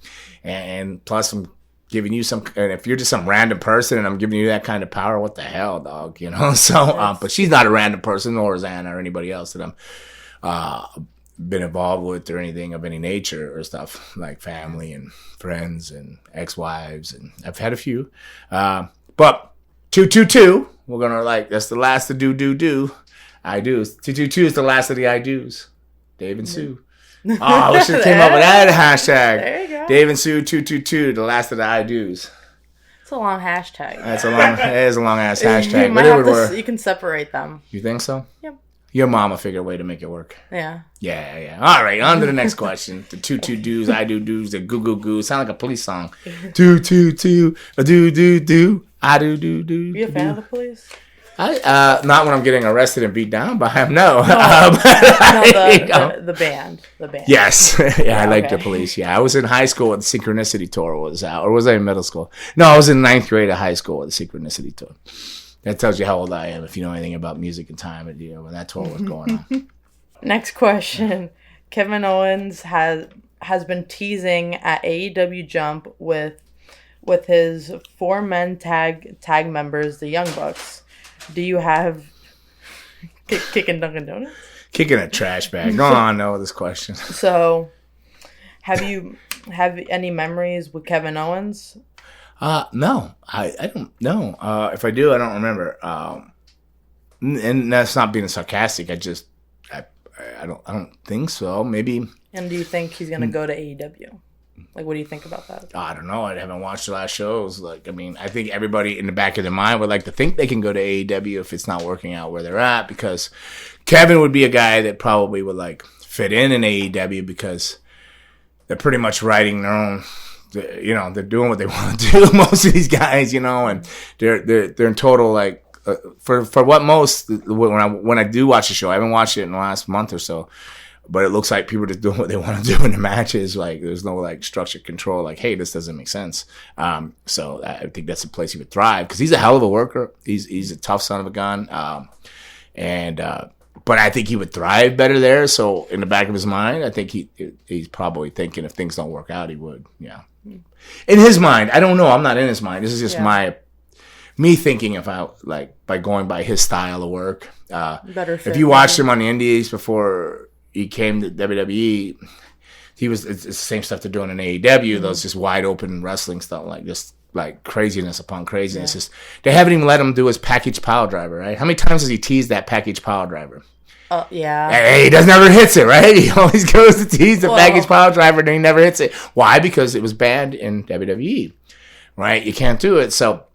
and plus I'm giving you and if you're just some random person and I'm giving you that kind of power, what the hell, dog, you know? So, but she's not a random person, nor is Anna or anybody else that I'm been involved with or anything of any nature or stuff like family and friends and ex-wives, and I've had a few. But 222, we're gonna that's the last of do. I do's. 222 is the last of the I do's. Dave and Sue. Oh, I wish it came up with that hashtag. There you go. Dave and Sue 222, the last of the I do's. It's a long hashtag. It is a long ass hashtag. You can separate them. You think so? Yep. Your mama figured a way to make it work. Yeah. Yeah. All right, on to the next question. The 222s, I do's, the goo. Sound like a police song. 222, a do, I do. You a fan of the Police? Not when I'm getting arrested and beat down by him. No. The band. Yes. Yeah, I like the police. Yeah, I was in high school when the Synchronicity Tour was out. Or was I in middle school? No, I was in 9th grade of high school when the Synchronicity Tour. That tells you how old I am if you know anything about music and time and when that tour was going on. Next question. Kevin Owens has been teasing at AEW Jump with his 4 men tag members, the Young Bucks. Do you have kicking Dunkin' Donuts? Kicking a trash bag. Go on, no, this question. So, have any memories with Kevin Owens? No, I don't know. If I do, I don't remember. And that's not being sarcastic. I don't think so. Maybe. And do you think he's gonna go to AEW? Like, what do you think about that? I don't know. I haven't watched the last shows. Like, I mean, I think everybody in the back of their mind would like to think they can go to AEW if it's not working out where they're at, because Kevin would be a guy that probably would like fit in AEW because they're pretty much writing their own. They're doing what they want to do. Most of these guys, and they're in total like for what most when I do watch the show, I haven't watched it in the last month or so. But it looks like people are just doing what they want to do in the matches. Like, there's no, like, structured control. Like, hey, this doesn't make sense. So I think that's a place he would thrive. Because he's a hell of a worker. He's a tough son of a gun. But I think he would thrive better there. So in the back of his mind, I think he's probably thinking if things don't work out, he would. Yeah. In his mind. I don't know. I'm not in his mind. This is just me thinking by going by his style of work. If you watched him on the Indies before he came to WWE, it's the same stuff they're doing in AEW. Those just wide open wrestling stuff, like just like craziness upon craziness. Just, they haven't even let him do his package pile driver, right? How many times has he teased that package pile driver? Yeah. Hey, he never hits it, right? He always goes to tease the package pile driver, and he never hits it. Why? Because it was banned in WWE, right? You can't do it. So,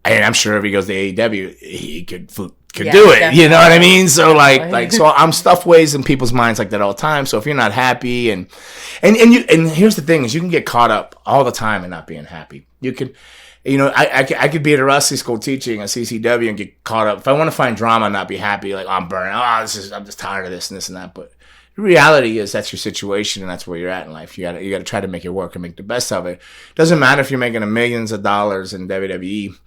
and I'm sure if he goes to AEW, he could do it. Definitely. You know what I mean? So so I'm stuff ways in people's minds like that all the time. So if you're not happy and here's the thing is you can get caught up all the time in not being happy. You can, I could be at a wrestling school teaching at CCW and get caught up. If I want to find drama and not be happy, like, oh, I'm burning. I'm just tired of this and this and that. But the reality is that's your situation and that's where you're at in life. You gotta try to make it work and make the best of it. Doesn't matter if you're making millions of dollars in WWE.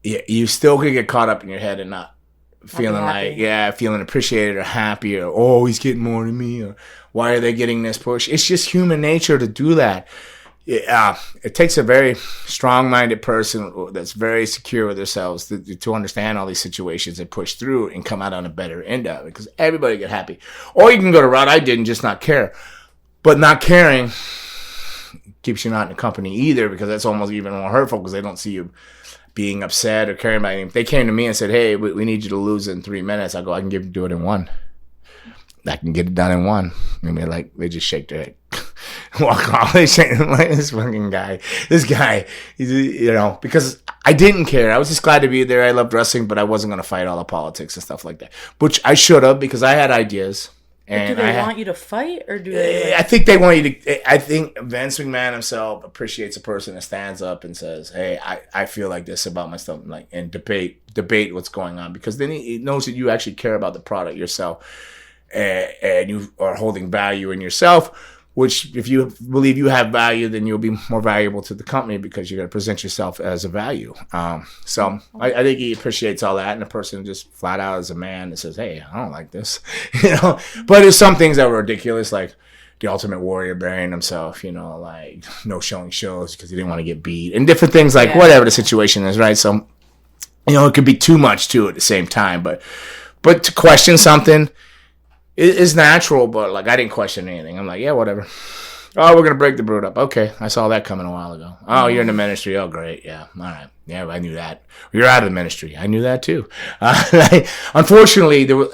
You still could get caught up in your head and not feeling feeling appreciated or happy or, oh, he's getting more than me, or why are they getting this push? It's just human nature to do that. It takes a very strong-minded person that's very secure with themselves to understand all these situations and push through and come out on a better end of it, because everybody get happy. Or you can go the route I did and just not care. But not caring keeps you not in the company either, because that's almost even more hurtful because they don't see you being upset or caring about anything. If they came to me and said, hey, we need you to lose in 3 minutes, I go, I can do it in 1. I can get it done in 1. And they're like, they just shake their head. Walk off. They shake like, this fucking guy. This guy, because I didn't care. I was just glad to be there. I loved wrestling, but I wasn't going to fight all the politics and stuff like that. Which I should have, because I had ideas. And do they want you to fight, or do they? I think they want you to. I think Vince McMahon himself appreciates a person that stands up and says, "Hey, I feel like this about myself," and debate what's going on, because then he knows that you actually care about the product yourself, and you are holding value in yourself. Which, if you believe you have value, then you'll be more valuable to the company because you're going to present yourself as a value. So I think he appreciates all that, and the person just flat out is a man that says, "Hey, I don't like this," But there's some things that were ridiculous, like the Ultimate Warrior burying himself, like no showing shows because he didn't want to get beat, and different things like whatever the situation is, right? So it could be too much too at the same time, but to question something is natural, but I didn't question anything. I'm like, yeah, whatever. Oh, we're gonna break the Brood up. Okay, I saw that coming a while ago. Oh, you're in the ministry. Oh, great. Yeah, all right. Yeah, I knew that. You're out of the ministry. I knew that too. Unfortunately, there was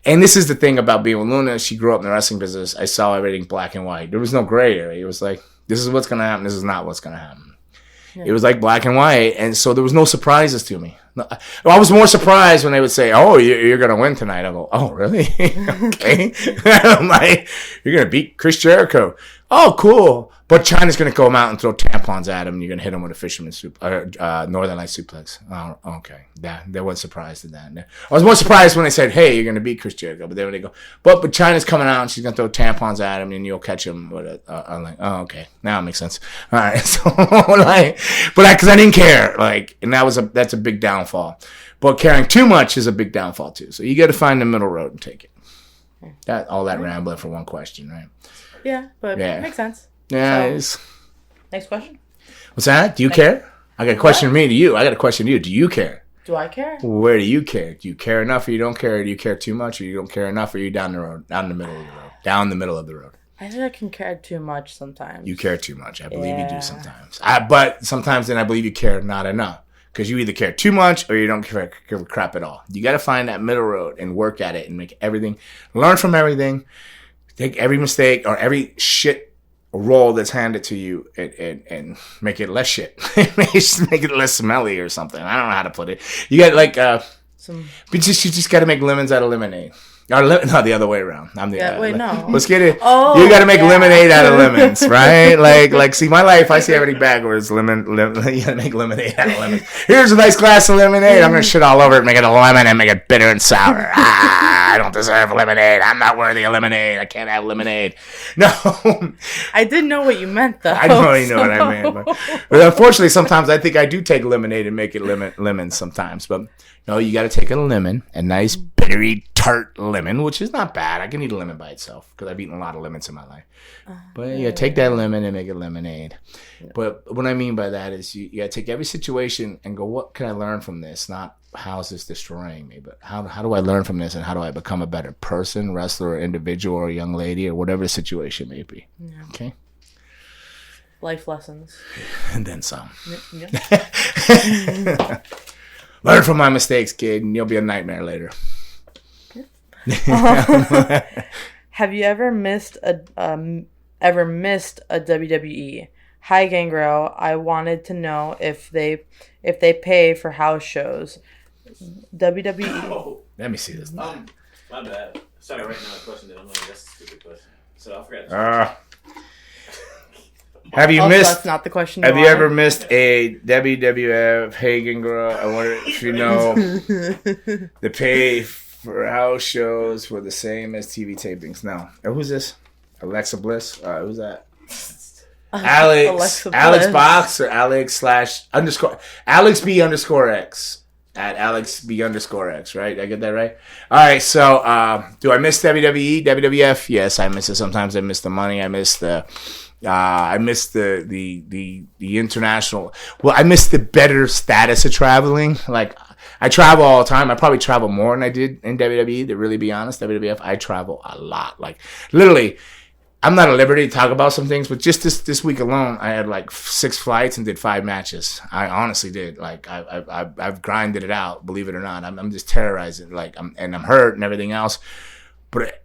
and this is the thing about being with Luna. She grew up in the wrestling business. I saw everything black and white. There was no gray area. It was like, this is what's gonna happen. This is not what's gonna happen. Yeah. It was like black and white, and so there was no surprises to me. I was more surprised when they would say, "Oh, you're gonna win tonight." I go, "Oh, really? Okay." I'm like, "You're gonna beat Chris Jericho." Oh, cool. But China's going to come out and throw tampons at him, and you're going to hit him with a fisherman Northern Light suplex. Oh, okay. They weren't surprised at that. I was more surprised when they said, hey, you're going to beat Chris Jericho. But then when they go, but China's coming out, and she's going to throw tampons at him, and you'll catch him with it. I'm like, oh, okay. Now it makes sense. All right. So, because I didn't care. And that's a big downfall. But caring too much is a big downfall, too. So you got to find the middle road and take it. All that rambling for one question, right? Yeah, but it makes sense. Yeah. So, next question. What's that? Do you care? I got a question to me to you. I got a question to you. Do you care? Do I care? Where do you care? Do you care enough or you don't care? Or do you care too much or you don't care enough or you down the road? Down the middle of the road. Down the middle of the road. I think I can care too much sometimes. You care too much. I believe you do sometimes. But sometimes then I believe you care not enough. Because you either care too much or you don't care crap at all. You got to find that middle road and work at it and make everything. Learn from everything. Take every mistake or every shit role that's handed to you and make it less shit. Make it less smelly or something. I don't know how to put it. You got you just got to make lemons out of lemonade. Or no, the other way around. I'm the no. Let's get it. Oh, you got to make lemonade out of lemons, right? See, my life, I see everything backwards. You got to make lemonade out of lemons. Here's a nice glass of lemonade. I'm going to shit all over it, make it a lemon, and make it bitter and sour. I don't deserve lemonade. I'm not worthy of lemonade. I can't have lemonade. No. I didn't know what you meant, though. I know you know what I meant. But unfortunately, sometimes I think I do take lemonade and make it lemon sometimes. But no, you got to take a lemon, a nice bittery tart lemon, which is not bad. I can eat a lemon by itself because I've eaten a lot of lemons in my life. But yeah, take that lemon and make it lemonade. But what I mean by that is you got to take every situation and go, what can I learn from this? Not how is this destroying me, but how do I learn from this and how do I become a better person, wrestler, or individual, or young lady, or whatever the situation may be. Yeah. Okay? Life lessons. And then some. Yeah. Learn from my mistakes, kid, and you'll be a nightmare later. Have you ever missed a WWE? Hi, Gangrel. I wanted to know if they pay for house shows. WWE. Oh, let me see this. My bad. Sorry, right now the question that I'm like, that's a stupid question. So I forgot. Have you also, missed? That's not the question. Have you ever missed a WWF Hagen girl? I wonder if you know the pay for house shows were the same as TV tapings. No. Who's this? Alexa Bliss. Who's that? Alex Box or Alex _Alex B_X at Alex B_X, right? I get that right? All right, so do I miss WWE, WWF? Yes, I miss it. Sometimes I miss the money. I miss the international. Well, I miss the better status of traveling. Like I travel all the time. I probably travel more than I did in WWE. To really be honest, WWF, I travel a lot. Like literally, I'm not at liberty to talk about some things, but just this week alone, I had like 6 flights and did 5 matches. I honestly did. Like I've grinded it out. Believe it or not, I'm just terrorizing. Like I'm hurt and everything else, but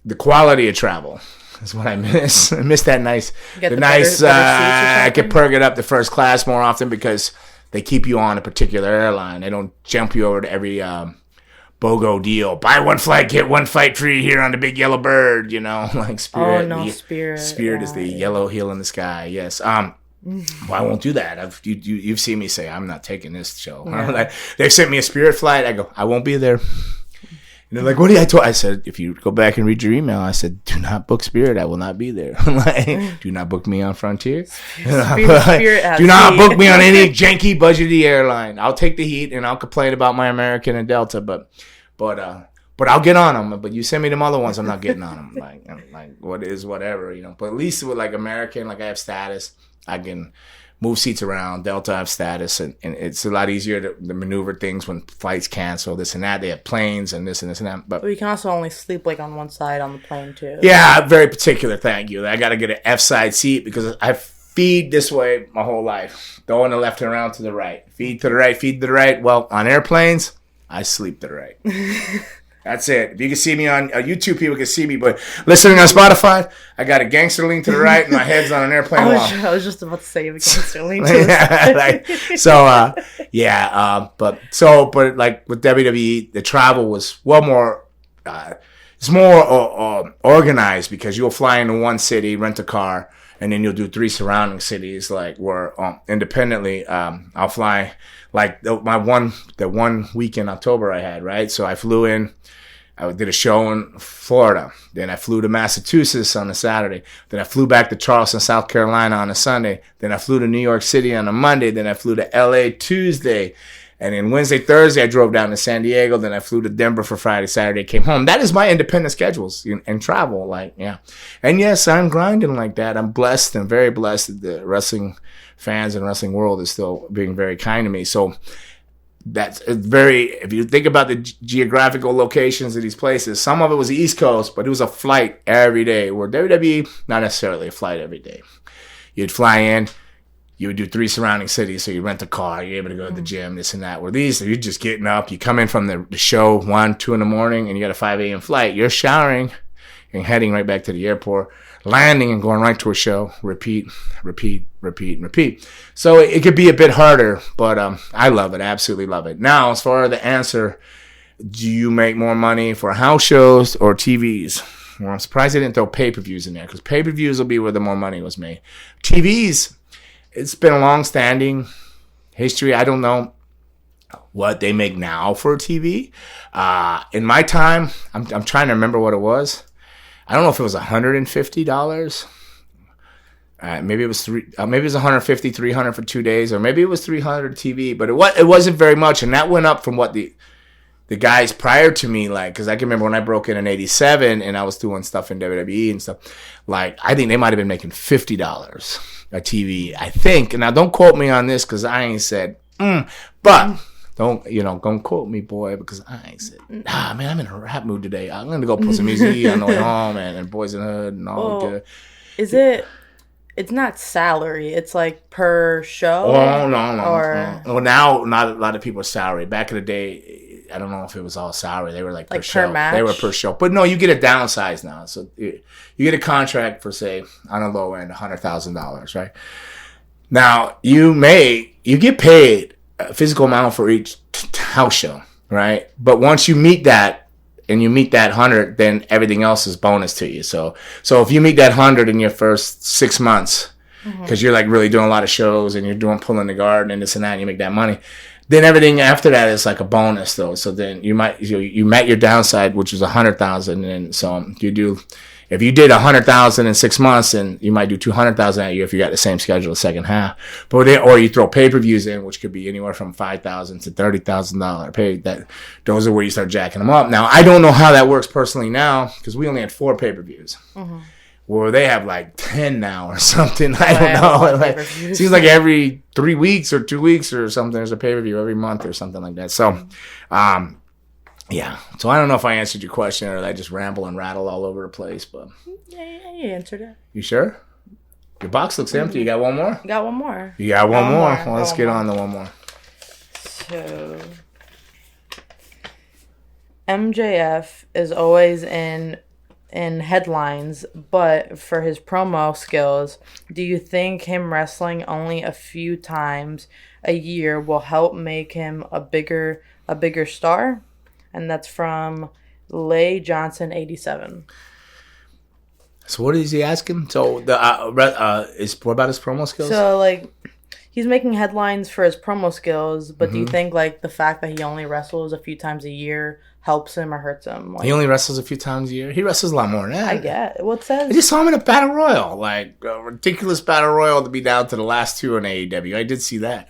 the quality of travel is what I miss. I miss that nice. I could perk it up to first class more often because they keep you on a particular airline. They don't jump you over to every BOGO deal. Buy 1 flight, get 1 flight free here on the Big Yellow Bird. You know, like Spirit. Oh no, Spirit. Spirit is the yellow heel in the sky. Yes. Well, I won't do that. You've seen me say I'm not taking this show. Yeah. Like, they've sent me a Spirit flight. I go, I won't be there. And they're like, what do you I said, if you go back and read your email, I said, do not book Spirit. I will not be there. Like, do not book me on Frontier. Spirit do not book me on any janky budgety airline. I'll take the heat and I'll complain about my American and Delta, but I'll get on them. But you send me them other ones, I'm not getting on them. Like what is whatever, you know. But at least with like American, like I have status, I can move seats around. Delta, I have status, and it's a lot easier to maneuver things when flights cancel, this and that. They have planes and this and that. But we can also only sleep like on one side on the plane too. Yeah, very particular. Thank you. I got to get an F side seat because I feed this way my whole life. Going to the left and around to the right. Feed to the right, feed to the right. Well, on airplanes, I sleep to the right. That's it. If you can see me on YouTube, people can see me. But listening on Spotify, I got a gangster lean to the right, and my head's on an airplane wall. I was just about to say the gangster lean to the side. But like with WWE, the travel was well more. It's it's more organized because you'll fly into one city, rent a car, and then you'll do 3 surrounding cities. Like where independently, I'll fly like the one week in October I had, right? So I flew in. I did a show in Florida. Then I flew to Massachusetts on a Saturday. Then I flew back to Charleston, South Carolina on a Sunday. Then I flew to New York City on a Monday. Then I flew to LA Tuesday. And then Wednesday, Thursday, I drove down to San Diego. Then I flew to Denver for Friday, Saturday, came home. That is my independent schedules and travel. Like, yeah. And yes, I'm grinding like that. I'm blessed and very blessed that the wrestling fans and wrestling world is still being very kind to me. So, that's very, if you think about the geographical locations of these places, some of it was the East Coast, but it was a flight every day. Where WWE, not necessarily a flight every day. You'd fly in, you would do 3 surrounding cities, so you rent a car, you're able to go to the gym, this and that. Where these, you're just getting up, you come in from the show 1, 2 in the morning, and you got a 5 a.m. flight. You're showering and heading right back to the airport, landing and going right to a show, repeat. So it could be a bit harder, but I love it, absolutely love it. Now, as far as the answer, do you make more money for house shows or TVs? Well, I'm surprised they didn't throw pay-per-views in there, because pay-per-views will be where the more money was made. TVs, it's been a long-standing history. I don't know what they make now for a TV. In my time, I'm trying to remember what it was. I don't know if it was $150. Maybe it was maybe it was 150, 300 for 2 days, or maybe it was 300 TV. But it wasn't very much, and that went up from what the guys prior to me, like, because I can remember when I broke in '87 and I was doing stuff in WWE and stuff. Like, I think they might have been making $50 a TV, I think. And now don't quote me on this because I ain't said, but. Don't quote me, boy, because I ain't said, man, I'm in a rap mood today. I'm going to go put some music on the way home and Boys in the Hood and all good. It's not salary. It's like per show? Oh, no. Well, now, not a lot of people are salary. Back in the day, I don't know if it was all salary. They were like per show. Match? They were per show. But no, you get a downsize now. So you get a contract for, say, on a low end, $100,000, right? Now, you get paid a physical amount for each house show, right? But once you meet that, and you meet that 100, then everything else is bonus to you. So if you meet that 100 in your first 6 months, because you're like really doing a lot of shows and you're pulling the guard and this and that, and you make that money, then everything after that is like a bonus though. So then you met your downside, which was 100,000, and so you do. If you did 100,000 in 6 months, and you might do 200,000 a year if you got the same schedule the second half. Or you throw pay-per-views in, which could be anywhere from $5,000 to $30,000 pay. Those are where you start jacking them up. Now, I don't know how that works personally now, because we only had 4 pay-per-views. Well, they have like 10 now or something. I don't know. Like, it seems like every 3 weeks or 2 weeks or something, there's a pay-per-view every month or something like that. So, yeah. So I don't know if I answered your question or I just ramble and rattle all over the place, but yeah, you answered it. You sure? Your box looks empty. You got one more? Got one more. You got one more. Well, let's get on to one more. So MJF is always in headlines, but for his promo skills, do you think him wrestling only a few times a year will help make him a bigger star? And that's from Lay Johnson 87. So what is he asking? So what about his promo skills? So like he's making headlines for his promo skills, but do you think like the fact that he only wrestles a few times a year helps him or hurts him? Like, he only wrestles a few times a year. He wrestles a lot more than that. I get what says. I just saw him in a battle royal, like a ridiculous battle royal to be down to the last 2 in AEW. I did see that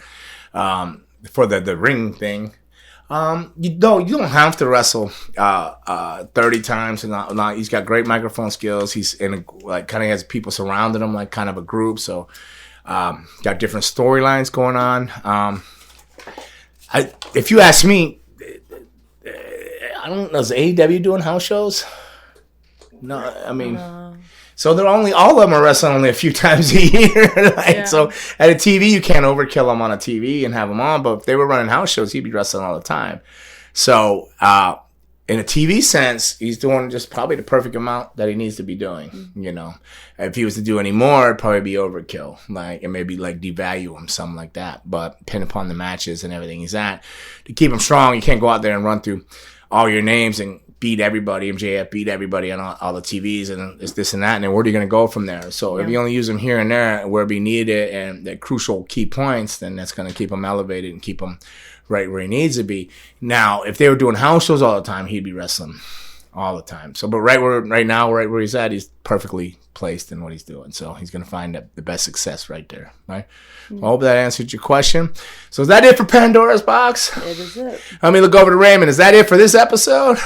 for the ring thing. You don't have to wrestle 30 times, and he's got great microphone skills. He's kind of has people surrounding him, like kind of a group. So got different storylines going on. If you ask me, I don't know. Is AEW doing house shows? No, I mean. No. So they're all of them are wrestling only a few times a year. So at a TV, you can't overkill them on a TV and have them on. But if they were running house shows, he'd be wrestling all the time. So in a TV sense, he's doing just probably the perfect amount that he needs to be doing. You know, if he was to do any more, it'd probably be overkill, and maybe like devalue him, something like that. But depending upon the matches and everything he's at, to keep him strong, you can't go out there and run through all your names and beat everybody. MJF beat everybody on all the TVs, and it's this and that. And then where are you going to go from there? So if you only use him here and there where we need it and the crucial key points, then that's going to keep him elevated and keep him right where he needs to be. Now, if they were doing house shows all the time, he'd be wrestling all the time. So, but right now, right where he's at, he's perfectly placed in what he's doing. So he's going to find the best success right there, right? I hope that answered your question. So is that it for Pandora's Box? It is it. Let me look over to Raymond. Is that it for this episode?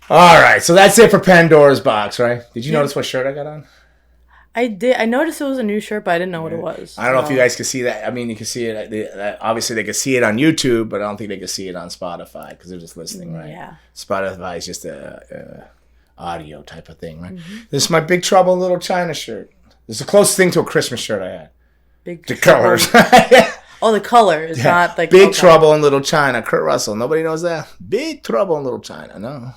All right, so that's it for Pandora's Box, right? Did you notice what shirt I got on? I did. I noticed it was a new shirt, but I didn't know what it was. I don't know if you guys can see that. I mean, you can see it. Obviously, they can see it on YouTube, but I don't think they can see it on Spotify because they're just listening, right? Yeah. Spotify is just a audio type of thing, right? This is my Big Trouble in Little China shirt. This is the closest thing to a Christmas shirt I had. The colors. Oh, the color is not like Big Trouble in Little China. Kurt Russell. Nobody knows that. Big Trouble in Little China. No.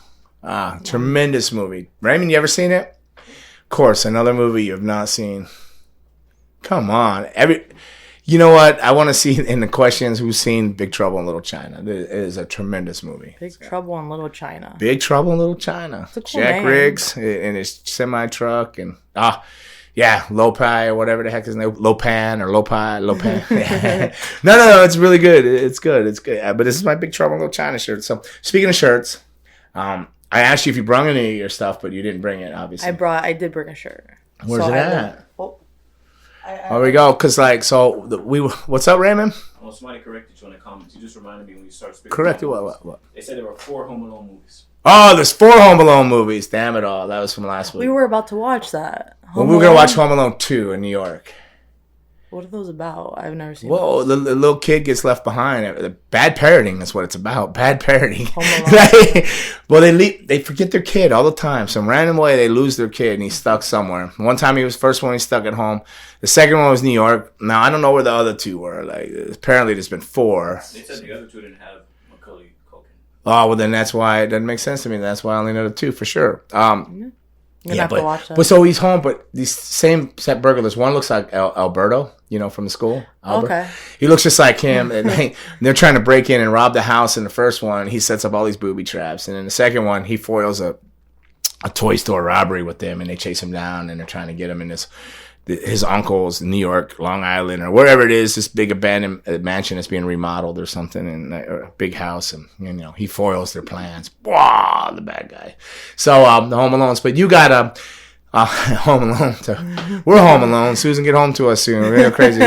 Tremendous movie. Raymond, you ever seen it? Of course, another movie you have not seen. Come on. You know what? I want to see in the questions who's seen Big Trouble in Little China. It is a tremendous movie. Big Trouble in Little China. Big Trouble in Little China. It's a cool Jack name. Riggs in his semi-truck and Lopi or whatever the heck his name, Lopan. No, it's really good. It's good. But this is my Big Trouble in Little China shirt. So speaking of shirts, I asked you if you brought any of your stuff, but you didn't bring it, obviously. I did bring a shirt. Where's it at? There There we go. Because, what's up, Raymond? Well, somebody corrected you in the comments. You just reminded me when you started speaking. Corrected what? They said there were 4 Home Alone movies. Oh, there's 4 Home Alone movies. Damn it all. That was from last week. We were about to watch that. We were going to watch Home Alone 2 in New York. What are those about? I've never seen Whoa, those. the little kid gets left behind. Bad parenting is what it's about. Bad parenting. Well, they forget their kid all the time. Some random way they lose their kid and he's stuck somewhere. One time first one he's stuck at home. The second one was New York. Now, I don't know where the other 2 were. Apparently there's been 4. They said the other 2 didn't have Macaulay Culkin. Oh, well then that's why it doesn't make sense to me. That's why I only know the 2 for sure. I'm gonna have to watch that. But so he's home, but these same set burglars. One looks like Alberto, from the school. Albert. Okay. He looks just like him, and they're trying to break in and rob the house. In the first one, he sets up all these booby traps, and in the second one, he foils a toy store robbery with them, and they chase him down, and they're trying to get him in his uncle's New York, Long Island, or wherever it is, this big abandoned mansion that's being remodeled or something, and a big house, and he foils their plans. Wow, the bad guy. So the Home Alones, but you got Home Alone. We're Home Alone. Susan, get home to us soon. We're crazy.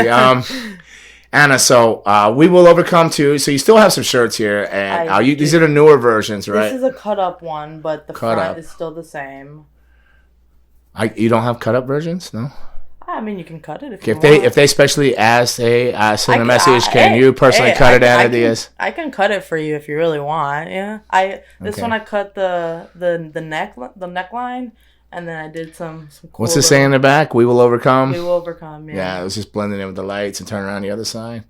Anna, so We Will Overcome too. So you still have some shirts here, and these are the newer versions, right? This is a cut up one, but the front is still the same. You don't have cut up versions, no? I mean, you can cut it if you want. If they specially ask, hey, send a message, can you personally cut it at ideas? I can cut it for you if you really want. Yeah, This one I cut the neckline, and then I did some cool. What's it say in the back? We will overcome. We will overcome. Yeah, it was just blending in with the lights and turning around the other side.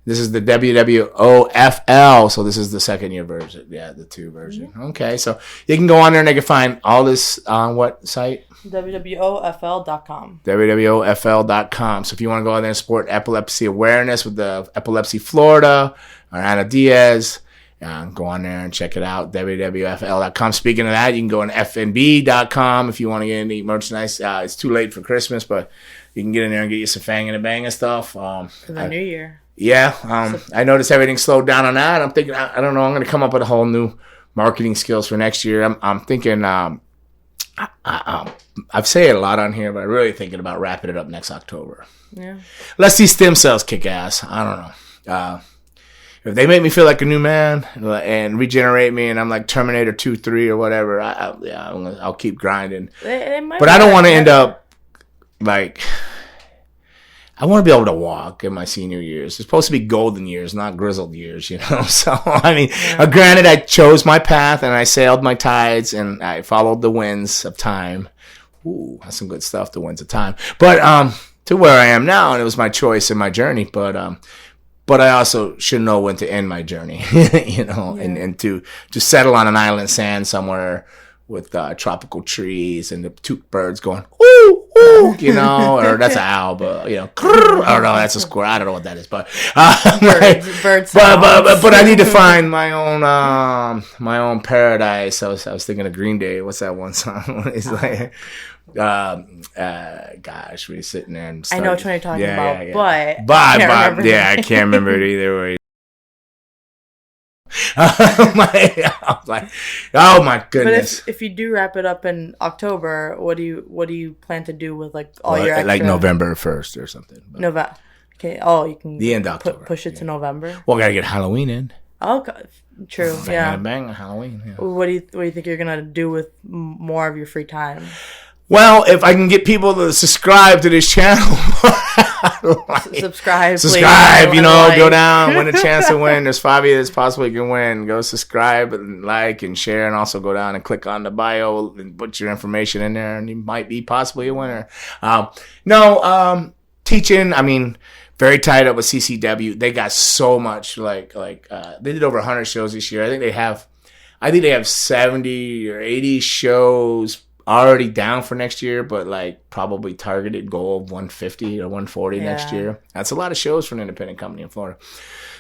This is the WWOFL, so this is the second year version. Yeah, the 2 version. Mm-hmm. Okay, so you can go on there and they can find all this on what site? WWOFL.com. WWOFL.com. So if you want to go on there and support epilepsy awareness with the Epilepsy Florida or Ana Diaz, go on there and check it out. WWFL.com. Speaking of that, you can go on FNB.com if you want to get any merchandise. It's too late for Christmas, but you can get in there and get you some FANGIN and BANGIN stuff. For the new year. Yeah, I noticed everything slowed down on that. I'm thinking, I don't know, I'm going to come up with a whole new marketing skills for next year. I'm thinking, I've said it a lot on here, but I'm really thinking about wrapping it up next October. Yeah. Let's see stem cells kick ass. I don't know. If they make me feel like a new man and regenerate me and I'm like Terminator 2, 3 or whatever, I'll keep grinding. But I don't want to end up like... I want to be able to walk in my senior years. It's supposed to be golden years, not grizzled years, So, I mean, granted, I chose my path and I sailed my tides and I followed the winds of time. Ooh, that's some good stuff, the winds of time. But to where I am now, and it was my choice and my journey. But I also should know when to end my journey, and to settle on an island sand somewhere with tropical trees and the two birds going, ooh. woo, you know, or that's an owl, but you know, I don't know, that's a squirrel. I don't know what that is, but Bird but I need to find my own paradise. I was thinking of Green Day. What's that one song? It's like, gosh, we're sitting there and I know which one you're talking about, but I can't remember it either way. I was like, oh my goodness! But if you do wrap it up in October, what do you plan to do with like all your extra... like November 1st or something? November. Okay. Oh, you can the end of October. Push it to November. Well, gotta get Halloween in. Oh, true. Yeah. Bang Halloween. Yeah. What do you think you're gonna do with more of your free time? Well, if I can get people to subscribe to this channel, subscribe, you know, like. Go down, win a chance to win. There's 5 of you that's possible you can win. Go subscribe and like and share, and also go down and click on the bio and put your information in there, and you might be possibly a winner. Teaching, I mean, very tied up with CCW. They got so much, they did over 100 shows this year. I think they have 70 or 80 shows already down for next year, but like probably targeted goal of 150 or 140 next year. That's a lot of shows for an independent company in Florida.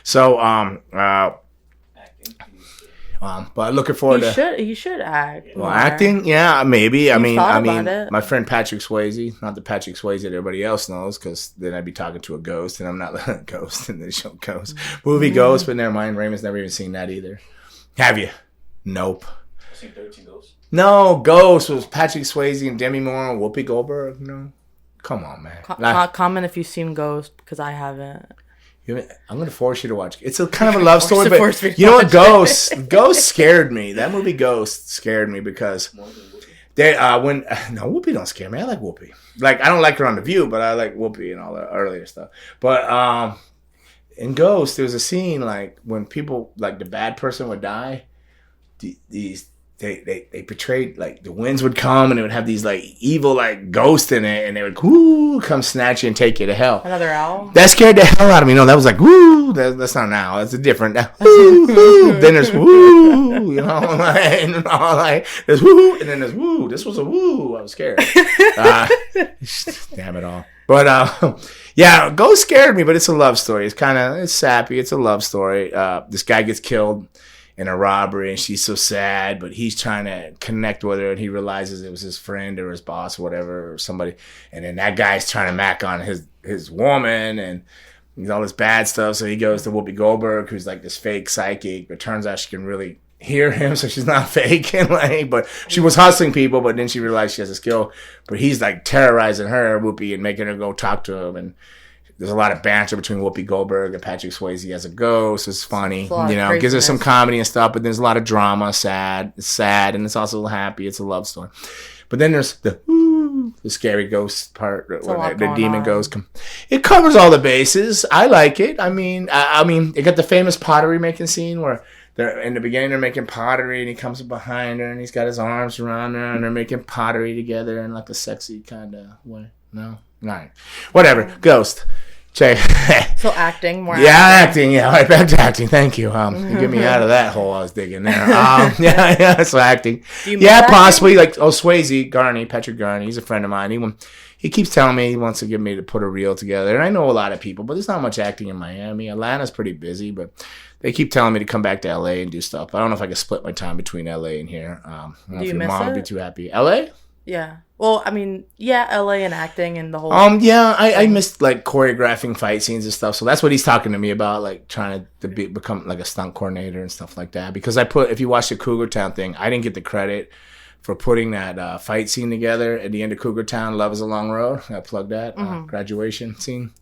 So, but looking forward you should act. Well, acting, yeah, maybe. You I mean, it. my friend Patrick Swayze, not the Patrick Swayze that everybody else knows, because then I'd be talking to a ghost, and I'm not a ghost in the show Ghost. Movie Ghost, but never mind. Raymond's never even seen that either. Have you? Nope. I've seen 13 Ghosts. No, Ghost was Patrick Swayze and Demi Moore and Whoopi Goldberg. No, come on, man. Comment if you've seen Ghost, because I haven't. I'm gonna force you to watch. It's a kind of a love story, but you know what? Ghost scared me. That movie Ghost scared me because Whoopi don't scare me. I like Whoopi. Like, I don't like her on The View, but I like Whoopi and all the earlier stuff. But in Ghost, there was a scene like when people, like the bad person would die. They portrayed like the winds would come and it would have these like evil like ghosts in it, and they would come snatch you and take you to hell. Another owl? That scared the hell out of me. No, that was like woo. That's not an owl. That's a different. Then there's woo. You know, and all like there's woo, and then there's woo. This was a woo. I was scared. Damn it all. But yeah, Ghost scared me. But it's a love story. It's sappy. It's a love story. This guy gets killed in a robbery, and she's so sad, but he's trying to connect with her, and he realizes it was his friend or his boss or whatever, or somebody, and then that guy's trying to mac on his woman and all this bad stuff, so he goes to Whoopi Goldberg, who's like this fake psychic, but turns out she can really hear him, so she's not fake, and but she was hustling people, but then she realized she has a skill, but he's like terrorizing her, Whoopi, and making her go talk to him, and there's a lot of banter between Whoopi Goldberg and Patrick Swayze as a ghost. It's funny, it gives us some comedy and stuff, but there's a lot of drama, it's sad, and it's also happy. It's a love story. But then there's the scary ghost part, where the demon ghost. It covers all the bases. I like it. I mean, it got the famous pottery making scene where they're in the beginning, they're making pottery, and he comes up behind her, and he's got his arms around her, and they're making pottery together in like a sexy kind of way. No, not whatever. Ghost. So acting more. Yeah, acting. Yeah, right back to acting. Thank you. You get me out of that hole I was digging there. Yeah. So acting. Yeah, possibly acting? Like Swayze, Patrick Garney. He's a friend of mine. He keeps telling me he wants to get me to put a reel together, and I know a lot of people, but there's not much acting in Miami. Atlanta's pretty busy, but they keep telling me to come back to LA and do stuff. I don't know if I can split my time between LA and here. I don't know if your mom would be too happy. LA? Yeah. Well, I mean, yeah, LA and acting and the whole. Yeah, I missed like choreographing fight scenes and stuff. So that's what he's talking to me about, like trying to become like a stunt coordinator and stuff like that. Because if you watch the Cougar Town thing, I didn't get the credit for putting that fight scene together at the end of Cougar Town. Love is a Long Road. I plugged that the graduation scene.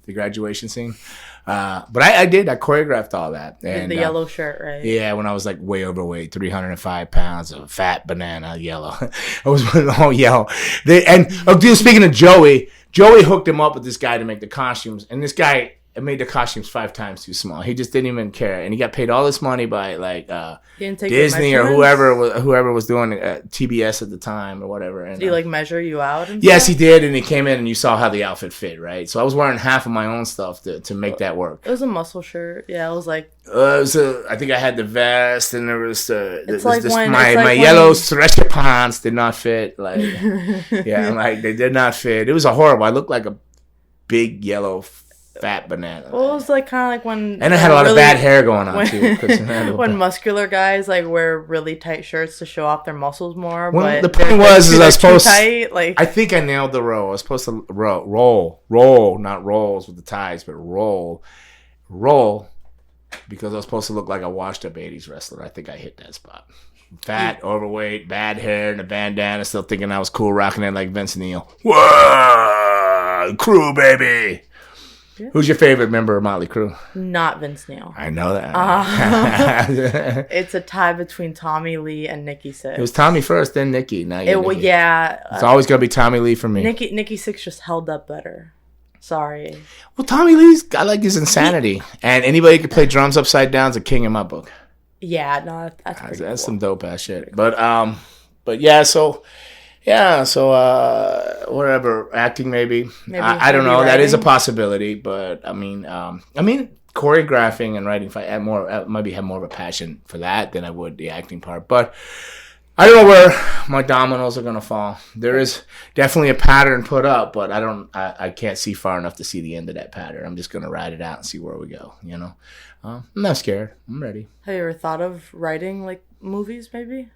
But I did. I choreographed all that. And the yellow shirt, right? Yeah, when I was like way overweight, 305 pounds of fat banana yellow. I was all yellow. Speaking of Joey hooked him up with this guy to make the costumes. And this guy, it made the costumes 5 times too small. He just didn't even care, and he got paid all this money by like Disney or whoever was doing TBS at the time or whatever. And, did he like measure you out? And yes, stuff? he did, and he came in and you saw how the outfit fit, right? So I was wearing half of my own stuff to make that work. It was a muscle shirt. Yeah, it was like. I think I had the vest, and there was my when yellow stretchy pants did not fit. Like, yeah, like they did not fit. It was a horrible. I looked like a big yellow fat banana. Well, it was like kind of like when. And I had a lot of bad hair going on too. When muscular guys like wear really tight shirts to show off their muscles more. Well, but the point was, I was supposed. Tight, like I think I nailed the roll. I was supposed to roll, not rolls with the ties, but roll. Because I was supposed to look like a washed-up 80s wrestler. I think I hit that spot. Fat, overweight, bad hair, and a bandana. Still thinking I was cool, rocking it like Vince Neil. Whoa! Crew, baby! Yeah. Who's your favorite member of Motley Crue? Not Vince Neil. I know that. It's a tie between Tommy Lee and Nikki Sixx. It was Tommy first, then Nikki. Now Nikki. Yeah. It's always going to be Tommy Lee for me. Nikki Sixx just held up better. Sorry. Well, Tommy Lee's, I like his insanity. And anybody could play drums upside down is a king in my book. Yeah, no, that's pretty cool. Some dope ass shit. But whatever, acting maybe I don't know. Writing? That is a possibility, but I mean choreographing and writing, maybe have more of a passion for that than I would the acting part. But I don't know where my dominoes are gonna fall. There is definitely a pattern put up, but I can't see far enough to see the end of that pattern. I'm just gonna ride it out and see where we go. You know, I'm not scared. I'm ready. Have you ever thought of writing like movies? Maybe.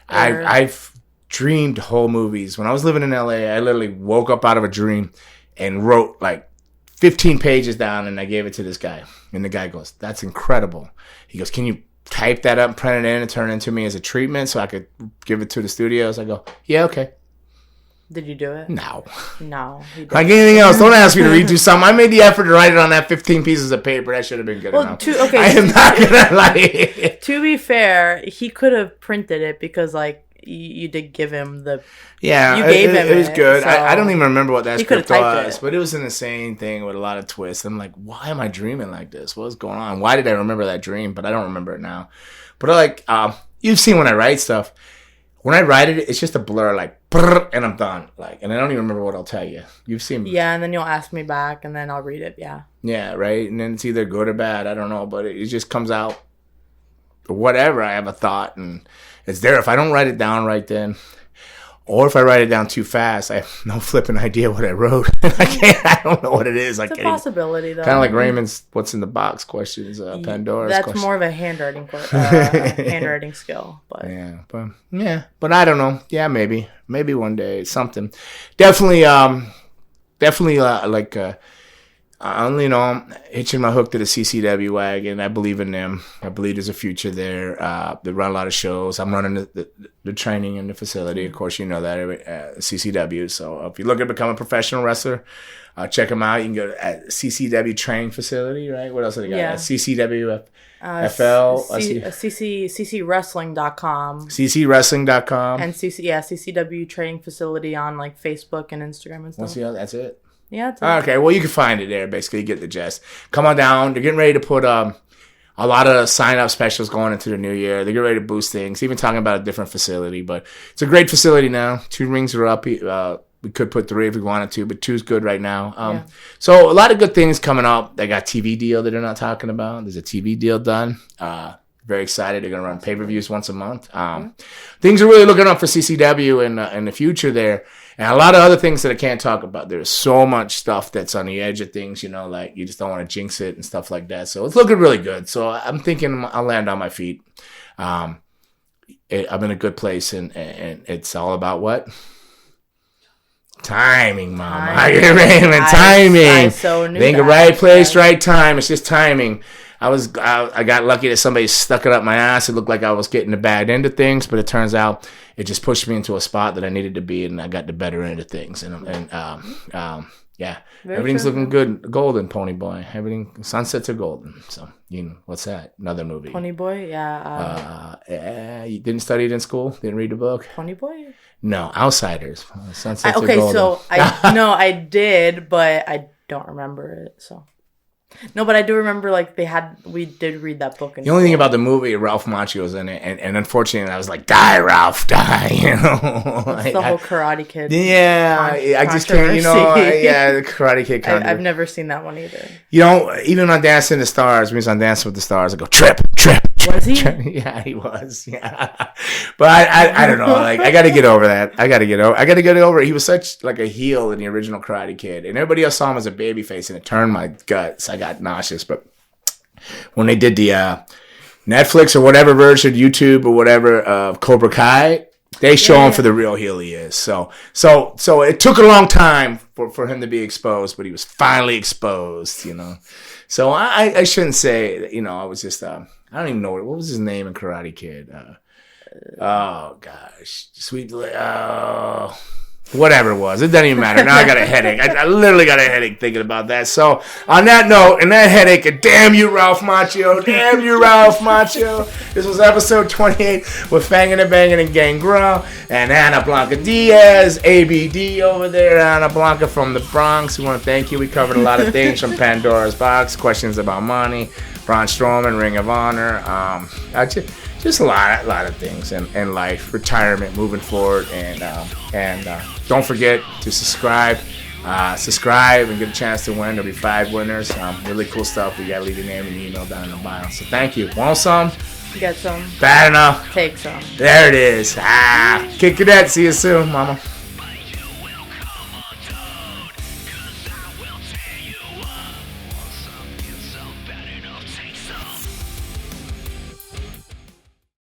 I've dreamed whole movies. When I was living in LA, I literally woke up out of a dream and wrote like 15 pages down, and I gave it to this guy. And the guy goes, "That's incredible." He goes, "Can you type that up, print it in, and turn it into me as a treatment so I could give it to the studios?" I go, "Yeah, okay." Did you do it? No. Like anything else, don't ask me to redo something. I made the effort to write it on that 15 pieces of paper. That should have been good enough. I am not gonna lie. To be fair, he could have printed it because like you did give him the. Yeah, you gave him it was good. So I don't even remember what that script was, it. but it was an insane thing with a lot of twists. I'm like, why am I dreaming like this? What's going on? Why did I remember that dream? But I don't remember it now. But like, you've seen when I write stuff. When I write it, it's just a blur, like, and I'm done. Like, and I don't even remember what I'll tell you. You've seen me. Yeah, and then you'll ask me back, and then I'll read it. Yeah. Yeah, right. And then it's either good or bad. I don't know, but it just comes out. Whatever. I have a thought, and it's there. If I don't write it down right then, or if I write it down too fast, I have no flipping idea what I wrote. I don't know what it is. It's a possibility, though. Kind of like Raymond's "What's in the box" questions, Pandora's. That's question. more of a handwriting skill. But but I don't know. Yeah, maybe one day something. Definitely, I'm hitching my hook to the CCW wagon. I believe in them. I believe there's a future there. They run a lot of shows. I'm running the training in the facility. Of course, you know that, CCW. So if you're looking to become a professional wrestler, check them out. You can go to CCW training facility, right? What else do they got? Yeah. CCW FL. CCWrestling.com. CCWrestling.com. And CCW training facility on like Facebook and Instagram and stuff. That's it. Yeah. Okay, well, you can find it there, basically. You get the gist. Come on down. They're getting ready to put a lot of sign-up specials going into the new year. They're getting ready to boost things, even talking about a different facility. But it's a great facility now. 2 rings are up. We could put 3 if we wanted to, but 2's good right now. So a lot of good things coming up. They got TV deal that they're not talking about. There's a TV deal done. Very excited. They're going to run pay-per-views once a month. Things are really looking up for CCW in the future there. And a lot of other things that I can't talk about. There's so much stuff that's on the edge of things, like you just don't want to jinx it and stuff like that. So it's looking really good. So I'm thinking I'll land on my feet. I'm in a good place, and it's all about what? Timing, mama. Raymond, timing. I so knew think that. Right place, right time. It's just timing. I got lucky that somebody stuck it up my ass. It looked like I was getting the bad end of things, but it turns out it just pushed me into a spot that I needed to be, and I got the better end of things. Everything's looking good. Golden, Pony Boy. Sunsets are golden. So, what's that? Another movie. Pony Boy, yeah. You didn't study it in school? Didn't read the book? Pony Boy? No, Outsiders. Sunsets are golden. Okay, so I did, but I don't remember it, so. No, but I do remember like we did read that book. The only thing about the movie, Ralph Macchio's in it, and unfortunately, I was like, die, Ralph, die. You know, it's the whole Karate Kid. Yeah, I just can't. You know, the Karate Kid. I've never seen that one either. You know, even on Dancing the Stars, when he's on Dancing with the Stars, I go trip. Was he? Yeah, he was. Yeah, but I don't know. Like, I got to get over that. I got to get over it. He was such like a heel in the original Karate Kid, and everybody else saw him as a babyface, and it turned my guts. I got nauseous. But when they did the Netflix or whatever version, YouTube or whatever of Cobra Kai, they show him for the real heel he is. So it took a long time for him to be exposed, but he was finally exposed. You know, so I shouldn't say. You know, I was just I don't even know what was his name in Karate Kid. Oh gosh, whatever it was. It doesn't even matter. Now I got a headache. I literally got a headache thinking about that. So on that note, and that headache, and damn you, Ralph Macchio. Damn you, Ralph Macchio. This was episode 28 with Fangin' and Bangin' and Gangrel and Ana Blanca Diaz, ABD over there, Ana Blanca from the Bronx. We want to thank you. We covered a lot of things from Pandora's Box, questions about money, Braun Strowman, Ring of Honor. Just a lot of things in life, retirement, moving forward, and don't forget to subscribe and get a chance to win. There'll be 5 winners. Really cool stuff. You gotta leave your name and email down in the bio. So thank you. Want some? Get some. Bad enough. Take some. There it is. Kick it. See you soon, mama.